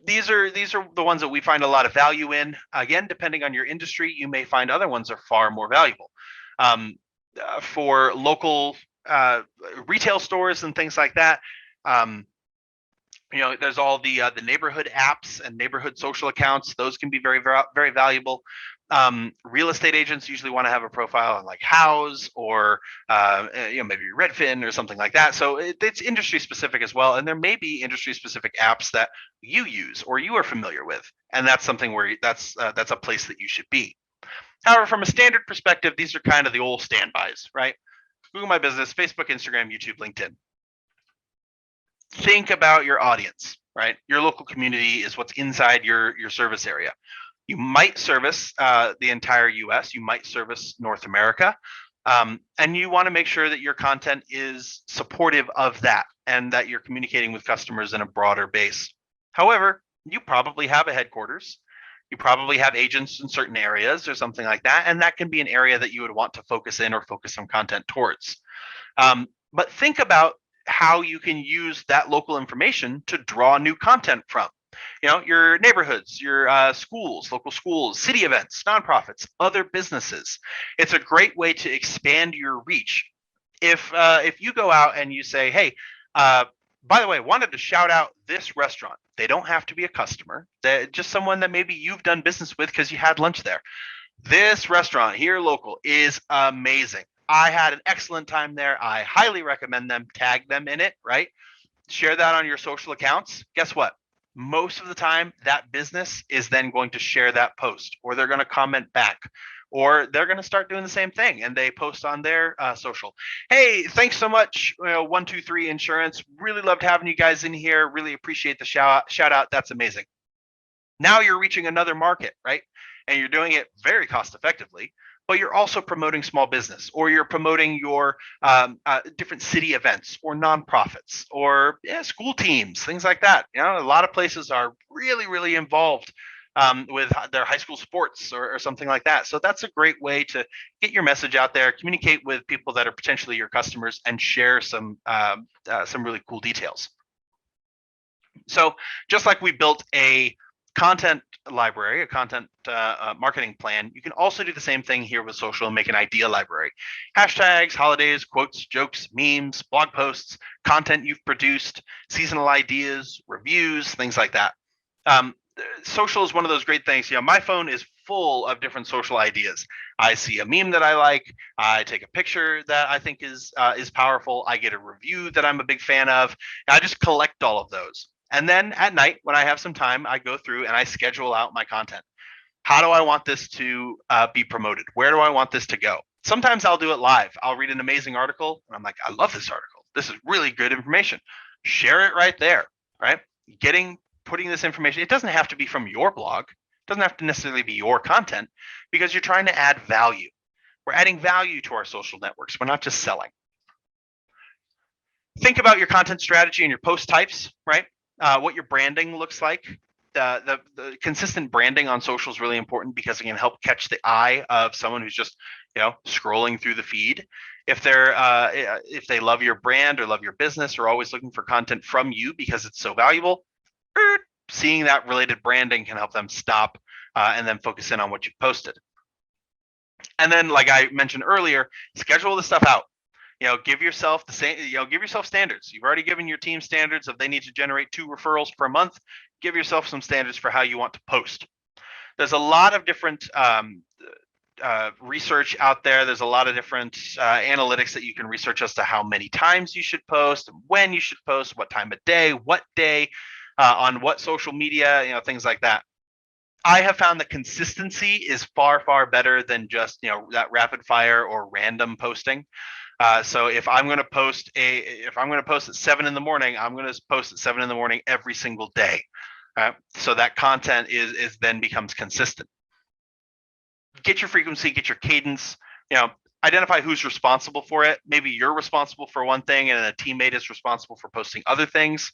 [SPEAKER 9] these are the ones that we find a lot of value in. Again, depending on your industry, you may find other ones are far more valuable. For local retail stores and things like that, there's all the neighborhood apps and neighborhood social accounts. Those can be very, very valuable. Real estate agents usually want to have a profile on like House or maybe Redfin or something like that. So it's industry specific as well, and there may be industry specific apps that you use or you are familiar with, and that's something where that's a place that you should be. However, from a standard perspective, these are kind of the old standbys, right? Google My Business, Facebook, Instagram, YouTube, LinkedIn. Think about your audience, right? Your local community is what's inside your service area. You might service the entire US, you might service North America, and you want to make sure that your content is supportive of that and that you're communicating with customers in a broader base. However, you probably have a headquarters, you probably have agents in certain areas or something like that, and that can be an area that you would want to focus in or focus some content towards. But think about how you can use that local information to draw new content from. Your neighborhoods, your schools, local schools, city events, nonprofits, other businesses. It's a great way to expand your reach. If you go out and you say, hey, by the way, wanted to shout out this restaurant. They don't have to be a customer. They're just someone that maybe you've done business with because you had lunch there. This restaurant here local is amazing. I had an excellent time there. I highly recommend them. Tag them in it, right? Share that on your social accounts. Guess what? Most of the time, that business is then going to share that post, or they're going to comment back, or they're going to start doing the same thing and they post on their social. Hey, thanks so much, 123 Insurance. Really loved having you guys in here. Really appreciate the shout out. That's amazing. Now you're reaching another market, right? And you're doing it very cost effectively, but you're also promoting small business, or you're promoting your different city events or nonprofits or school teams, things like that. A lot of places are really, really involved with their high school sports or something like that. So that's a great way to get your message out there, communicate with people that are potentially your customers, and share some really cool details. So just like we built a content library, a content marketing plan, you can also do the same thing here with social and make an idea library. Hashtags, holidays, quotes, jokes, memes, blog posts, content you've produced, seasonal ideas, reviews, things like that. Social is one of those great things. My phone is full of different social ideas. I see a meme that I like, I take a picture that I think is powerful, I get a review that I'm a big fan of, and I just collect all of those. And then at night, when I have some time, I go through and I schedule out my content. How do I want this to be promoted? Where do I want this to go? Sometimes I'll do it live. I'll read an amazing article and I'm like, I love this article. This is really good information. Share it right there, right? Putting this information, it doesn't have to be from your blog. It doesn't have to necessarily be your content, because you're trying to add value. We're adding value to our social networks. We're not just selling. Think about your content strategy and your post types, right? What your branding looks like. The consistent branding on social is really important because it can help catch the eye of someone who's just scrolling through the feed. If they love your brand or love your business or always looking for content from you because it's so valuable, seeing that related branding can help them stop and then focus in on what you posted. And then, like I mentioned earlier, schedule this stuff out. Give yourself the same, give yourself standards. You've already given your team standards of they need to generate 2 referrals per month. Give yourself some standards for how you want to post. There's a lot of different research out there. There's a lot of different analytics that you can research as to how many times you should post, when you should post, what time of day, what day, on what social media, things like that. I have found that consistency is far, far better than just that rapid fire or random posting. So if I'm going to post at 7 in the morning, I'm going to post at 7 in the morning every single day. right? So that content is then becomes consistent. Get your frequency, get your cadence, identify who's responsible for it. Maybe you're responsible for one thing and a teammate is responsible for posting other things.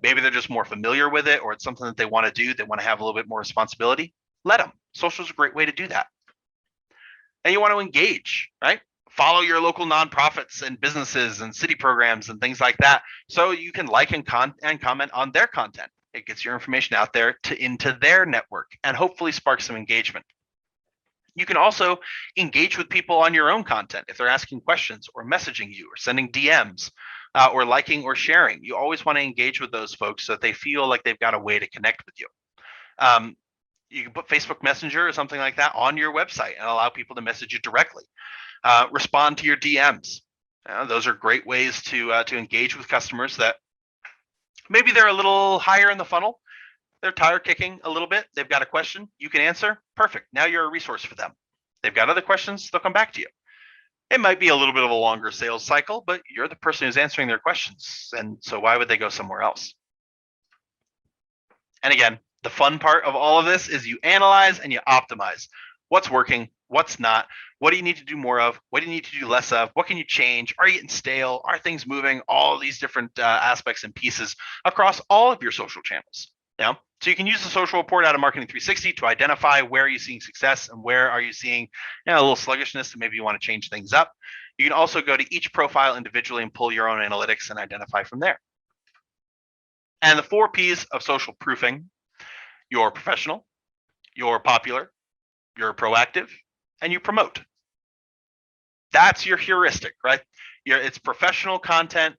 [SPEAKER 9] Maybe they're just more familiar with it, or it's something that they want to do. They want to have a little bit more responsibility. Let them. Social is a great way to do that. And you want to engage, right? Follow your local nonprofits and businesses and city programs and things like that, so you can like and comment on their content. It gets your information out there into their network and hopefully spark some engagement. You can also engage with people on your own content if they're asking questions or messaging you or sending DMs or liking or sharing. You always want to engage with those folks so that they feel like they've got a way to connect with you. You can put Facebook Messenger or something like that on your website and allow people to message you directly. Respond to your DMs. Those are great ways to engage with customers that maybe they're a little higher in the funnel. They're tire kicking a little bit. They've got a question you can answer. Perfect. Now you're a resource for them. They've got other questions. They'll come back to you. It might be a little bit of a longer sales cycle, but you're the person who's answering their questions. And so why would they go somewhere else? And again, the fun part of all of this is you analyze and you optimize. What's working? What's not? What do you need to do more of? What do you need to do less of? What can you change? Are you getting stale? Are things moving? All of these different aspects and pieces across all of your social channels. So you can use the social report out of Marketing 360 to identify where are you seeing success and where are you seeing a little sluggishness and maybe you want to change things up. You can also go to each profile individually and pull your own analytics and identify from there. And the 4 P's of social proofing: you're professional, you're popular, you're proactive, and you promote. That's your heuristic, right? It's professional content.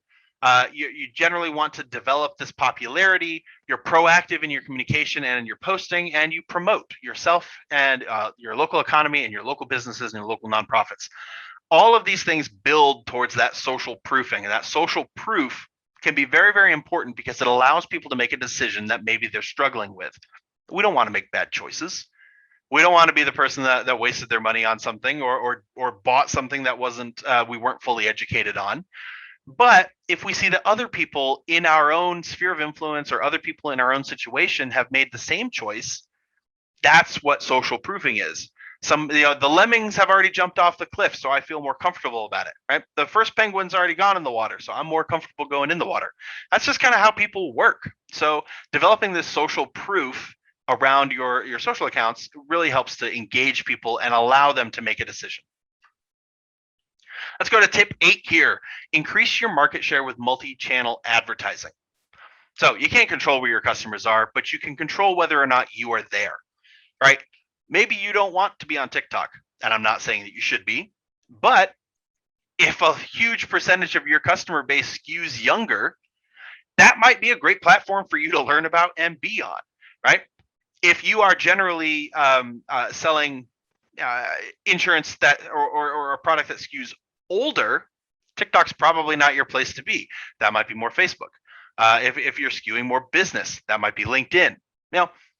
[SPEAKER 9] You generally want to develop this popularity. You're proactive in your communication and in your posting, and you promote yourself and your local economy and your local businesses and your local nonprofits. All of these things build towards that social proofing, and that social proof can be very, very important because it allows people to make a decision that maybe they're struggling with. We don't want to make bad choices. We don't want to be the person that wasted their money on something or bought something that we weren't fully educated on. But if we see that other people in our own sphere of influence or other people in our own situation have made the same choice, that's what social proofing is. The lemmings have already jumped off the cliff, so I feel more comfortable about it, right? The first penguin's already gone in the water, so I'm more comfortable going in the water. That's just kind of how people work. So developing this social proof around your social accounts really helps to engage people and allow them to make a decision. Let's go to tip 8 here. Increase your market share with multi-channel advertising. So you can't control where your customers are, but you can control whether or not you are there, right? Maybe you don't want to be on TikTok, and I'm not saying that you should be, but if a huge percentage of your customer base skews younger, that might be a great platform for you to learn about and be on, right? If you are generally selling insurance or a product that skews older, TikTok's probably not your place to be. That might be more Facebook. If you're skewing more business, that might be LinkedIn.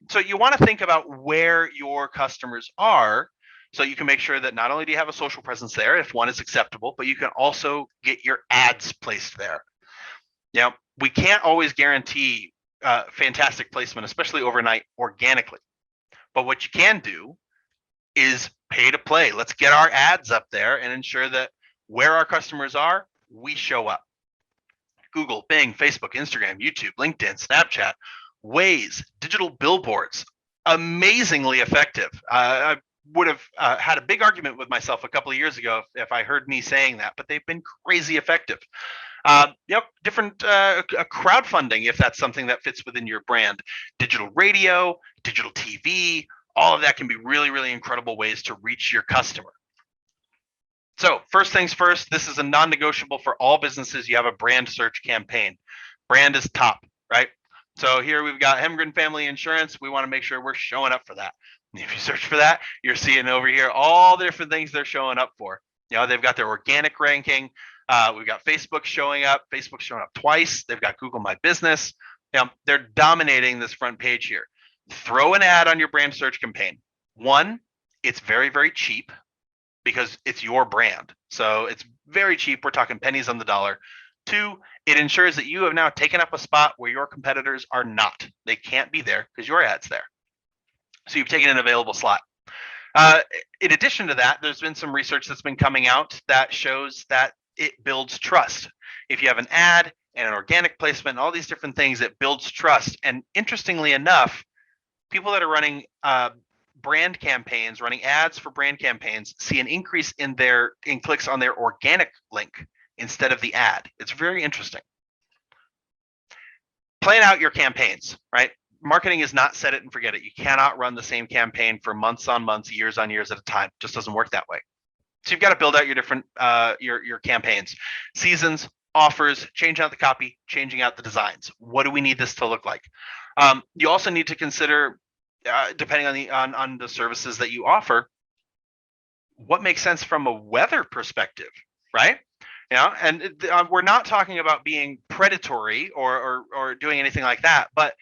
[SPEAKER 9] So you want to think about where your customers are so you can make sure that not only do you have a social presence there, if one is acceptable, but you can also get your ads placed there. We can't always guarantee fantastic placement, especially overnight organically. But what you can do is pay to play. Let's get our ads up there and ensure that where our customers are, we show up. Google, Bing, Facebook, Instagram, YouTube, LinkedIn, Snapchat, Waze, digital billboards, amazingly effective. I would have had a big argument with myself a couple of years ago if I heard me saying that, but they've been crazy effective. Different crowdfunding, if that's something that fits within your brand, digital radio, digital TV, all of that can be really, really incredible ways to reach your customer. So first things first, this is a non-negotiable for all businesses. You have a brand search campaign. Brand is top, right? So here we've got Hemgren Family Insurance. We want to make sure we're showing up for that. And if you search for that, you're seeing over here all the different things they're showing up for. They've got their organic ranking. We've got Facebook showing up. Facebook's showing up twice. They've got Google My Business. They're dominating this front page here. Throw an ad on your brand search campaign. One, it's very, very cheap because it's your brand. So it's very cheap. We're talking pennies on the dollar. 2, it ensures that you have now taken up a spot where your competitors are not. They can't be there because your ad's there. So you've taken an available slot. In addition to that, there's been some research that's been coming out that shows that it builds trust. If you have an ad and an organic placement and all these different things, it builds trust. And interestingly enough, people that are running brand campaigns, running ads for brand campaigns, see an increase in clicks on their organic link instead of the ad. It's very interesting. Plan out your campaigns, right? Marketing is not set it and forget it. You cannot run the same campaign for months on months, years on years at a time. It just doesn't work that way. So you've got to build out your different your campaigns, seasons, offers, change out the copy, changing out the designs. What do we need this to look like? You also need to consider, depending on the services that you offer, what makes sense from a weather perspective, right? And we're not talking about being predatory or doing anything like that, but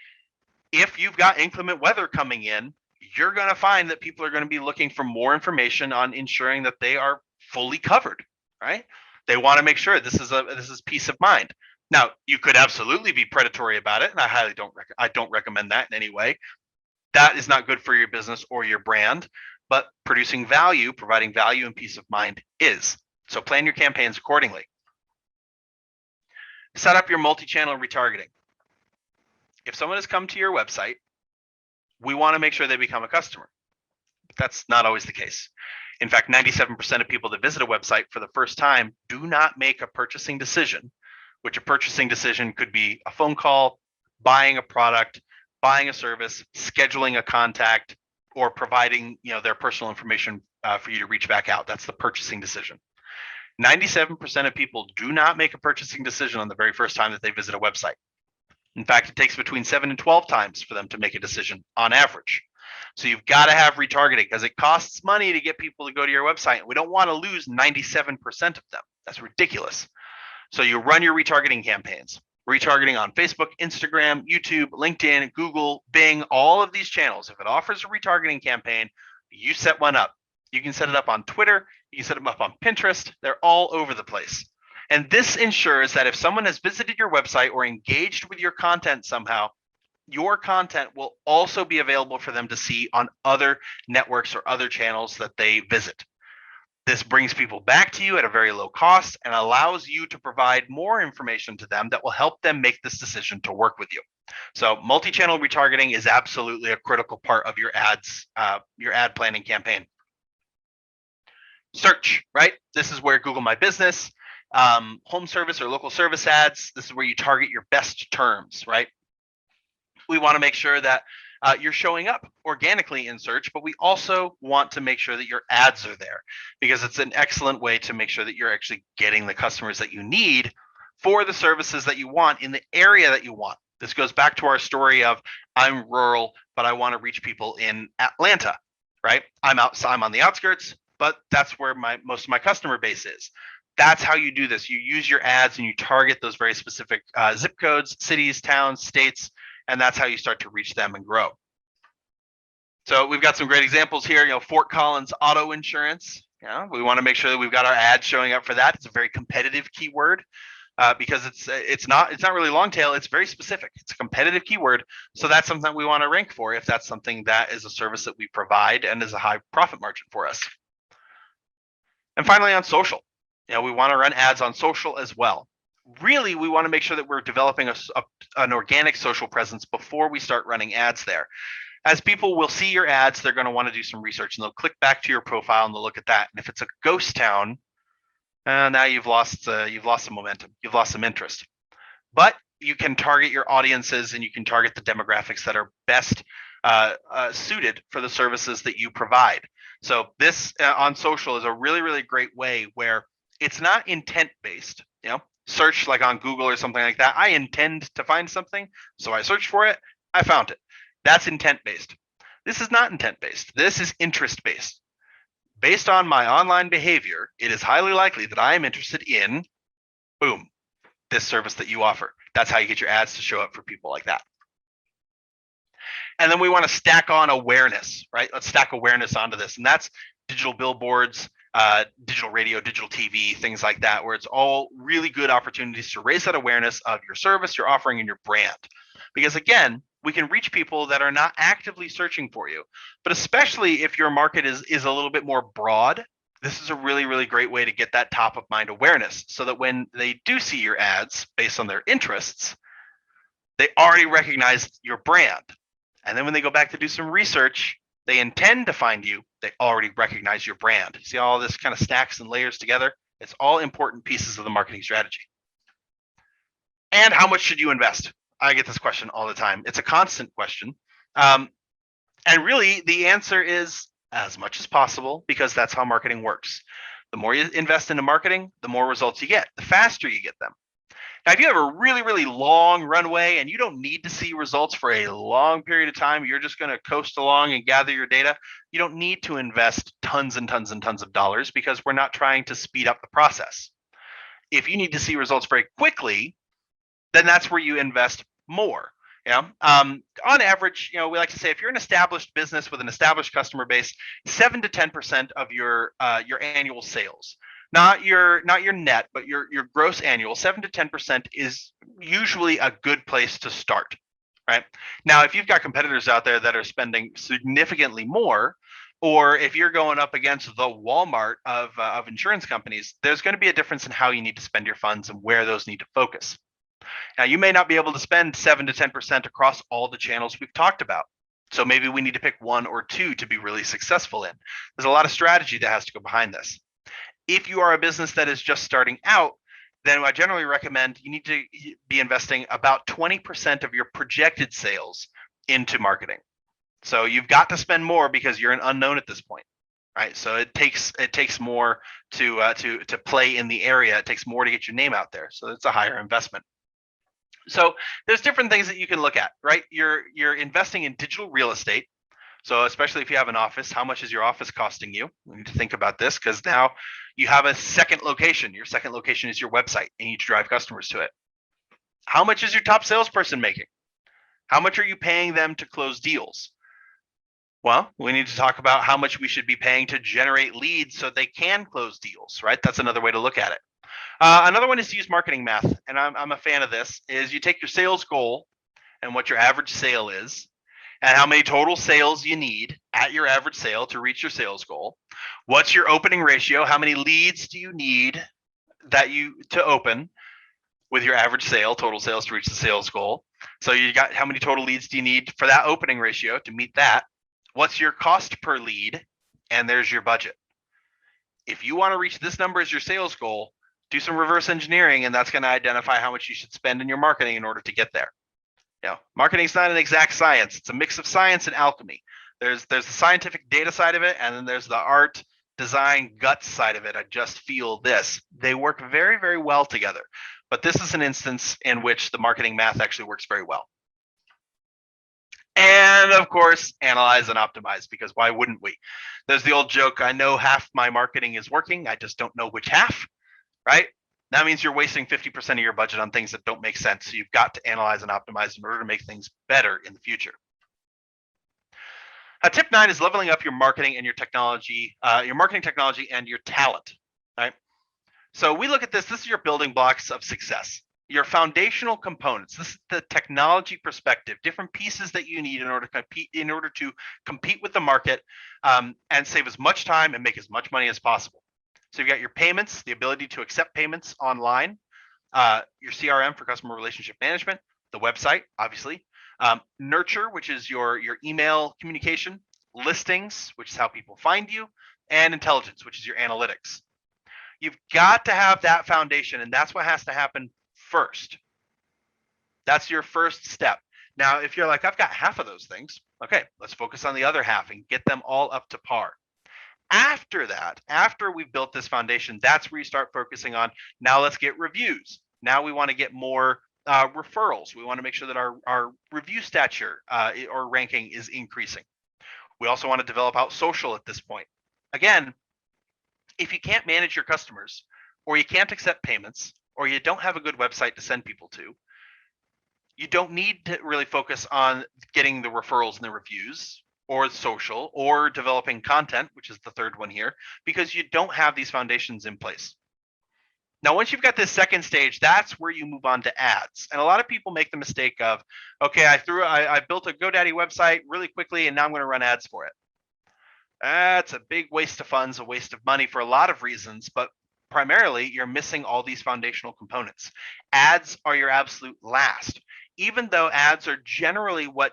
[SPEAKER 9] if you've got inclement weather coming in, you're going to find that people are going to be looking for more information on ensuring that they are fully covered, right? They want to make sure this is peace of mind. Now, you could absolutely be predatory about it, and I don't recommend that in any way. That is not good for your business or your brand, but producing value, providing value and peace of mind is. So plan your campaigns accordingly. Set up your multi-channel retargeting. If someone has come to your website, we want to make sure they become a customer. That's not always the case. In fact, 97% of people that visit a website for the first time do not make a purchasing decision, which a purchasing decision could be a phone call, buying a product, buying a service, scheduling a contact, or providing their personal information for you to reach back out. That's the purchasing decision. 97% of people do not make a purchasing decision on the very first time that they visit a website. In fact, it takes between 7 and 12 times for them to make a decision on average. So you've got to have retargeting because it costs money to get people to go to your website. We don't want to lose 97% of them. That's ridiculous. So you run your retargeting campaigns. Retargeting on Facebook, Instagram, YouTube, LinkedIn, Google, Bing, all of these channels. If it offers a retargeting campaign, you set one up. You can set it up on Twitter. You can set them up on Pinterest. They're all over the place. And this ensures that if someone has visited your website or engaged with your content somehow, your content will also be available for them to see on other networks or other channels that they visit. This brings people back to you at a very low cost and allows you to provide more information to them that will help them make this decision to work with you. So multi-channel retargeting is absolutely a critical part of your ad planning campaign. Search, right? This is where Google My Business, home service or local service ads, this is where you target your best terms, right? We want to make sure that you're showing up organically in search, but we also want to make sure that your ads are there because it's an excellent way to make sure that you're actually getting the customers that you need for the services that you want in the area that you want. This goes back to our story of I'm rural, but I want to reach people in Atlanta, right? I'm on the outskirts, but that's where most of my customer base is. That's how you do this. You use your ads and you target those very specific zip codes, cities, towns, states, and that's how you start to reach them and grow. So we've got some great examples here. Fort Collins Auto Insurance. We want to make sure that we've got our ads showing up for that. It's a very competitive keyword because it's not really long tail. It's very specific. It's a competitive keyword. So that's something that we want to rank for if that's something that is a service that we provide and is a high profit margin for us. And finally, on social. We want to run ads on social as well. Really, we want to make sure that we're developing an organic social presence before we start running ads there. As people will see your ads, they're going to want to do some research and they'll click back to your profile and they'll look at that. And if it's a ghost town, now you've lost some momentum, you've lost some interest. But you can target your audiences and you can target the demographics that are best suited for the services that you provide. So this on social is a really, really great way where it's not intent based. Search like on Google or something like that. I intend to find something, so I searched for it, I found it. That's intent based. This is not intent based. This is interest based. Based on my online behavior, it is highly likely that I am interested in, boom, this service that you offer. That's how you get your ads to show up for people like that. And then we want to stack on awareness, right? Let's stack awareness onto this. And that's digital billboards, digital radio, digital TV, things like that, where it's all really good opportunities to raise that awareness of your service, your offering, and your brand. Because again, we can reach people that are not actively searching for you, but especially if your market is a little bit more broad, this is a really, really great way to get that top of mind awareness so that when they do see your ads based on their interests, they already recognize your brand. And then when they go back to do some research, they intend to find you, they already recognize your brand. See all this kind of stacks and layers together? It's all important pieces of the marketing strategy. And how much should you invest? I get this question all the time. It's a constant question. And really, the answer is as much as possible, because that's how marketing works. The more you invest into marketing, the more results you get, the faster you get them. Now, if you have a really, really long runway and you don't need to see results for a long period of time, you're just going to coast along and gather your data, you don't need to invest tons and tons and tons of dollars, because we're not trying to speed up the process. If you need to see results very quickly, then that's where you invest more. On average, we like to say if you're an established business with an established customer base, 7 to 10% of your annual sales, not your net, but your gross annual, 7 to 10% is usually a good place to start. Right now, if you've got competitors out there that are spending significantly more, or if you're going up against the Walmart of insurance companies, there's going to be a difference in how you need to spend your funds and where those need to focus. Now, you may not be able to spend 7 to 10% across all the channels we've talked about. So maybe we need to pick 1 or 2 to be really successful in. There's a lot of strategy that has to go behind this. If you are a business that is just starting out, then I generally recommend you need to be investing about 20% of your projected sales into marketing. So you've got to spend more because you're an unknown at this point. Right, so it takes more to play in the area. It takes more to get your name out there. So it's a higher investment. So there's different things that you can look at, right? You're investing in digital real estate. So especially if you have an office, how much is your office costing you? We need to think about this, because now you have a second location. Your second location is your website, and you need to drive customers to it. How much is your top salesperson making? How much are you paying them to close deals? Well, we need to talk about how much we should be paying to generate leads so they can close deals, right? That's another way to look at it. Another one is to use marketing math, and I'm a fan of this, is you take your sales goal and what your average sale is, and how many total sales you need at your average sale to reach your sales goal. What's your opening ratio? How many leads do you need to open with your average sale, total sales to reach the sales goal? So you got how many total leads do you need for that opening ratio to meet that? What's your cost per lead? And there's your budget. If you want to reach this number as your sales goal, do some reverse engineering, and that's going to identify how much you should spend in your marketing in order to get there. Marketing is not an exact science. It's a mix of science and alchemy. There's the scientific data side of it, and then there's the art, design, gut side of it. I just feel this. They work very, very well together. But this is an instance in which the marketing math actually works very well. And of course, analyze and optimize, because why wouldn't we? There's the old joke, I know half my marketing is working, I just don't know which half, right? That means you're wasting 50% of your budget on things that don't make sense. So you've got to analyze and optimize in order to make things better in the future. Tip 9 is leveling up your marketing and your technology, your marketing technology and your talent, right? So we look at this is your building blocks of success. Your foundational components. This is the technology perspective, different pieces that you need in order to compete with the market, and save as much time and make as much money as possible. So you've got your payments, the ability to accept payments online, your CRM for customer relationship management, the website, obviously, nurture, which is your email communication, listings, which is how people find you, and intelligence, which is your analytics. You've got to have that foundation, and that's what has to happen first. That's your first step. Now, if you're like, I've got half of those things, okay, let's focus on the other half and get them all up to par. After that, after we've built this foundation, that's where you start focusing on, now let's get reviews. Now we want to get more referrals. We want to make sure that our review stature or ranking is increasing. We also want to develop out social at this point. Again, if you can't manage your customers, or you can't accept payments, or you don't have a good website to send people to, you don't need to really focus on getting the referrals and the reviews. or social or developing content, which is the third one here, because you don't have these foundations in place. Now, once you've got this second stage, that's where you move on to ads. And a lot of people make the mistake of, okay, I built a GoDaddy website really quickly, and now I'm going to run ads for it. That's a big waste of funds, a waste of money for a lot of reasons, but primarily you're missing all these foundational components. Ads are your absolute last. Even though ads are generally what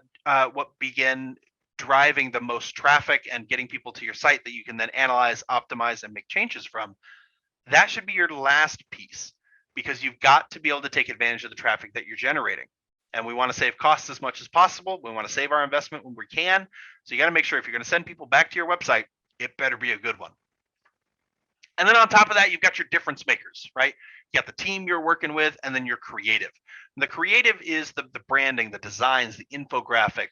[SPEAKER 9] begin driving the most traffic and getting people to your site that you can then analyze, optimize, and make changes from, that should be your last piece, because you've got to be able to take advantage of the traffic that you're generating. And we want to save costs as much as possible. We want to save our investment when we can. So you got to make sure if you're going to send people back to your website, it better be a good one. And then on top of that, you've got your difference makers, right? You got the team you're working with, and then your creative. And the creative is the branding, the designs, the infographic,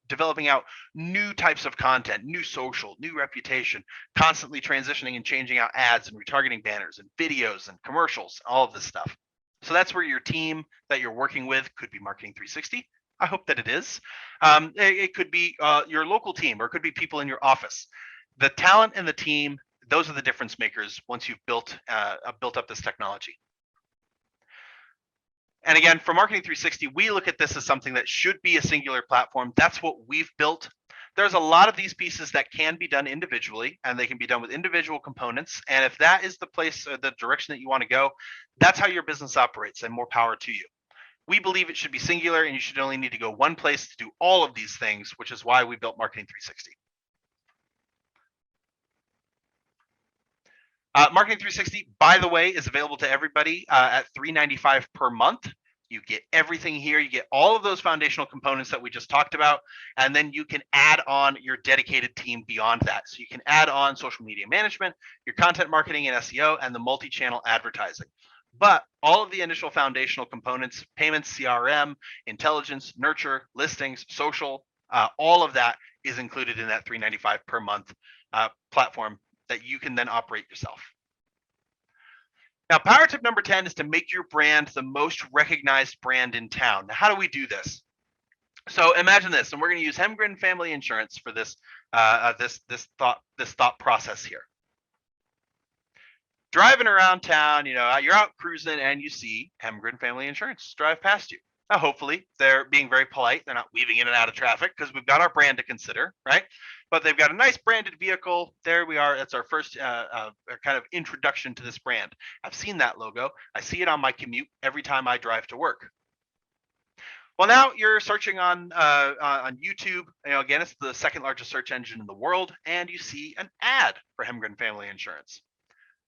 [SPEAKER 9] developing out new types of content, new social, new reputation, constantly transitioning and changing out ads and retargeting banners and videos and commercials, all of this stuff. So that's where your team that you're working with could be Marketing 360. I hope that it is. It could be your local team, or it could be people in your office. The talent and the team, those are the difference makers once you've built up this technology. And again, for Marketing 360, we look at this as something that should be a singular platform. That's what we've built. There's a lot of these pieces that can be done individually, and they can be done with individual components. And if that is the place or the direction that you want to go, that's how your business operates, and more power to you. We believe it should be singular, and you should only need to go one place to do all of these things, which is why we built Marketing 360. Marketing 360, by the way, is available to everybody at $395 per month. You get everything here. You get all of those foundational components that we just talked about, and then you can add on your dedicated team beyond that. So you can add on social media management, your content marketing and SEO, and the multi-channel advertising. But all of the initial foundational components, payments, CRM, intelligence, nurture, listings, social, all of that is included in that $395 per month platform that you can then operate yourself. Now, power tip number 10 is to make your brand the most recognized brand in town. Now, how do we do this? So imagine this, and we're going to use Hemgren Family Insurance for this thought process here. Driving around town, you're out cruising, and you see Hemgren Family Insurance drive past you. Now, hopefully, they're being very polite. They're not weaving in and out of traffic, because we've got our brand to consider, right? But they've got a nice branded vehicle. There we are. That's our first kind of introduction to this brand. I've seen that logo. I see it on my commute every time I drive to work. Well, now you're searching on YouTube. Again, it's the second largest search engine in the world, and you see an ad for Hemgren Family Insurance.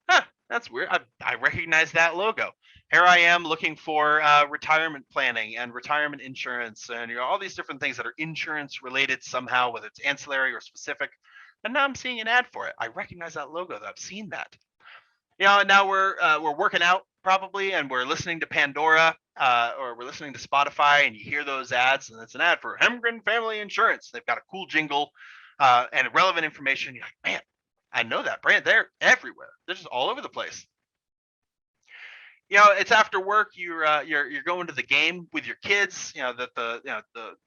[SPEAKER 9] Huh, that's weird. I recognize that logo. Here I am looking for retirement planning and retirement insurance, and all these different things that are insurance related somehow, whether it's ancillary or specific. And now I'm seeing an ad for it. I recognize that logo. I've seen that. And now we're working out probably, and we're listening to Pandora or we're listening to Spotify, and you hear those ads, and it's an ad for Hemgren Family Insurance. They've got a cool jingle and relevant information. You're like, man, I know that brand. They're everywhere. They're just all over the place. It's after work. You're going to the game with your kids.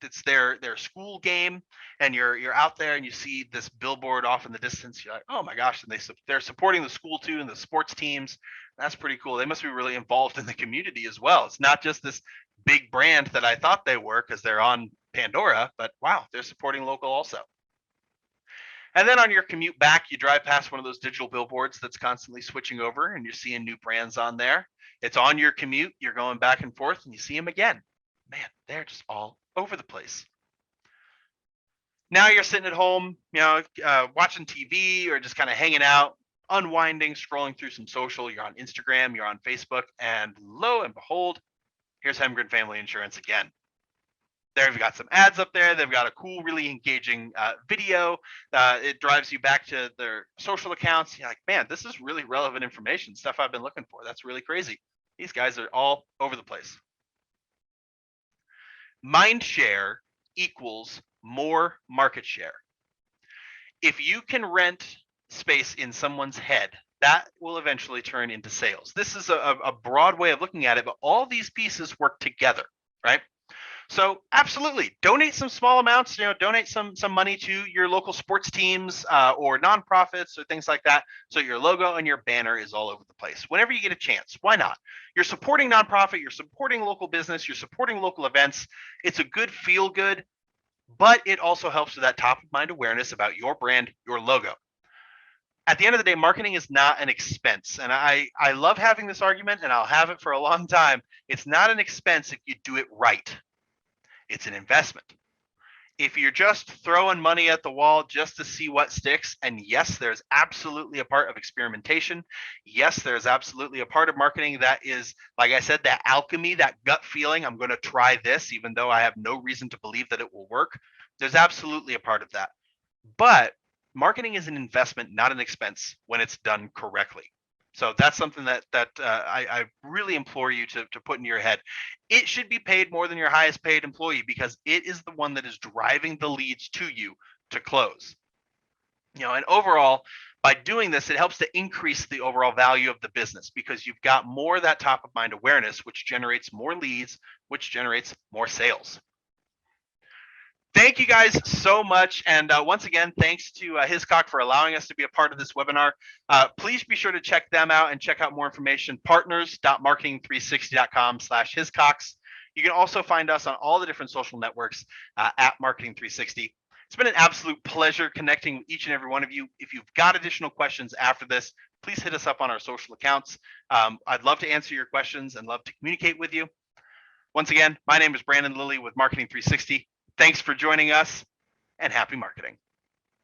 [SPEAKER 9] It's their school game, and you're out there and you see this billboard off in the distance. You're like, oh my gosh! And they're supporting the school too and the sports teams. That's pretty cool. They must be really involved in the community as well. It's not just this big brand that I thought they were because they're on Pandora, but wow, they're supporting local also. And then on your commute back, you drive past one of those digital billboards that's constantly switching over, and you're seeing new brands on there. It's on your commute. You're going back and forth, and you see them again. Man, they're just all over the place. Now you're sitting at home, watching TV or just kind of hanging out, unwinding, scrolling through some social. You're on Instagram, you're on Facebook, and lo and behold, here's Hemgren Family Insurance again. They've got some ads up there. They've got a cool, really engaging video. It drives you back to their social accounts. You're like, man, this is really relevant information, stuff I've been looking for. That's really crazy. These guys are all over the place. Mind share equals more market share. If you can rent space in someone's head, that will eventually turn into sales. This is a broad way of looking at it, but all these pieces work together, right? So absolutely, donate some small amounts. Donate some money to your local sports teams or nonprofits or things like that. So your logo and your banner is all over the place. Whenever you get a chance, why not? You're supporting nonprofit. You're supporting local business. You're supporting local events. It's a good feel good, but it also helps with that top of mind awareness about your brand, your logo. At the end of the day, marketing is not an expense. And I love having this argument, and I'll have it for a long time. It's not an expense if you do it right. It's an investment. If you're just throwing money at the wall just to see what sticks, and yes, there's absolutely a part of experimentation. Yes, there's absolutely a part of marketing that is, like I said, that alchemy, that gut feeling. I'm going to try this, even though I have no reason to believe that it will work. There's absolutely a part of that. But marketing is an investment, not an expense when it's done correctly. So that's something that I really implore you to put into your head. It should be paid more than your highest paid employee because it is the one that is driving the leads to you to close. And overall, by doing this, it helps to increase the overall value of the business because you've got more of that top of mind awareness, which generates more leads, which generates more sales. Thank you guys so much. And once again, thanks to Hiscox for allowing us to be a part of this webinar. Please be sure to check them out and check out more information, partners.marketing360.com/Hiscox. You can also find us on all the different social networks at Marketing360. It's been an absolute pleasure connecting with each and every one of you. If you've got additional questions after this, please hit us up on our social accounts. I'd love to answer your questions and love to communicate with you. Once again, my name is Brandon Lilly with Marketing360. Thanks for joining us, and happy marketing.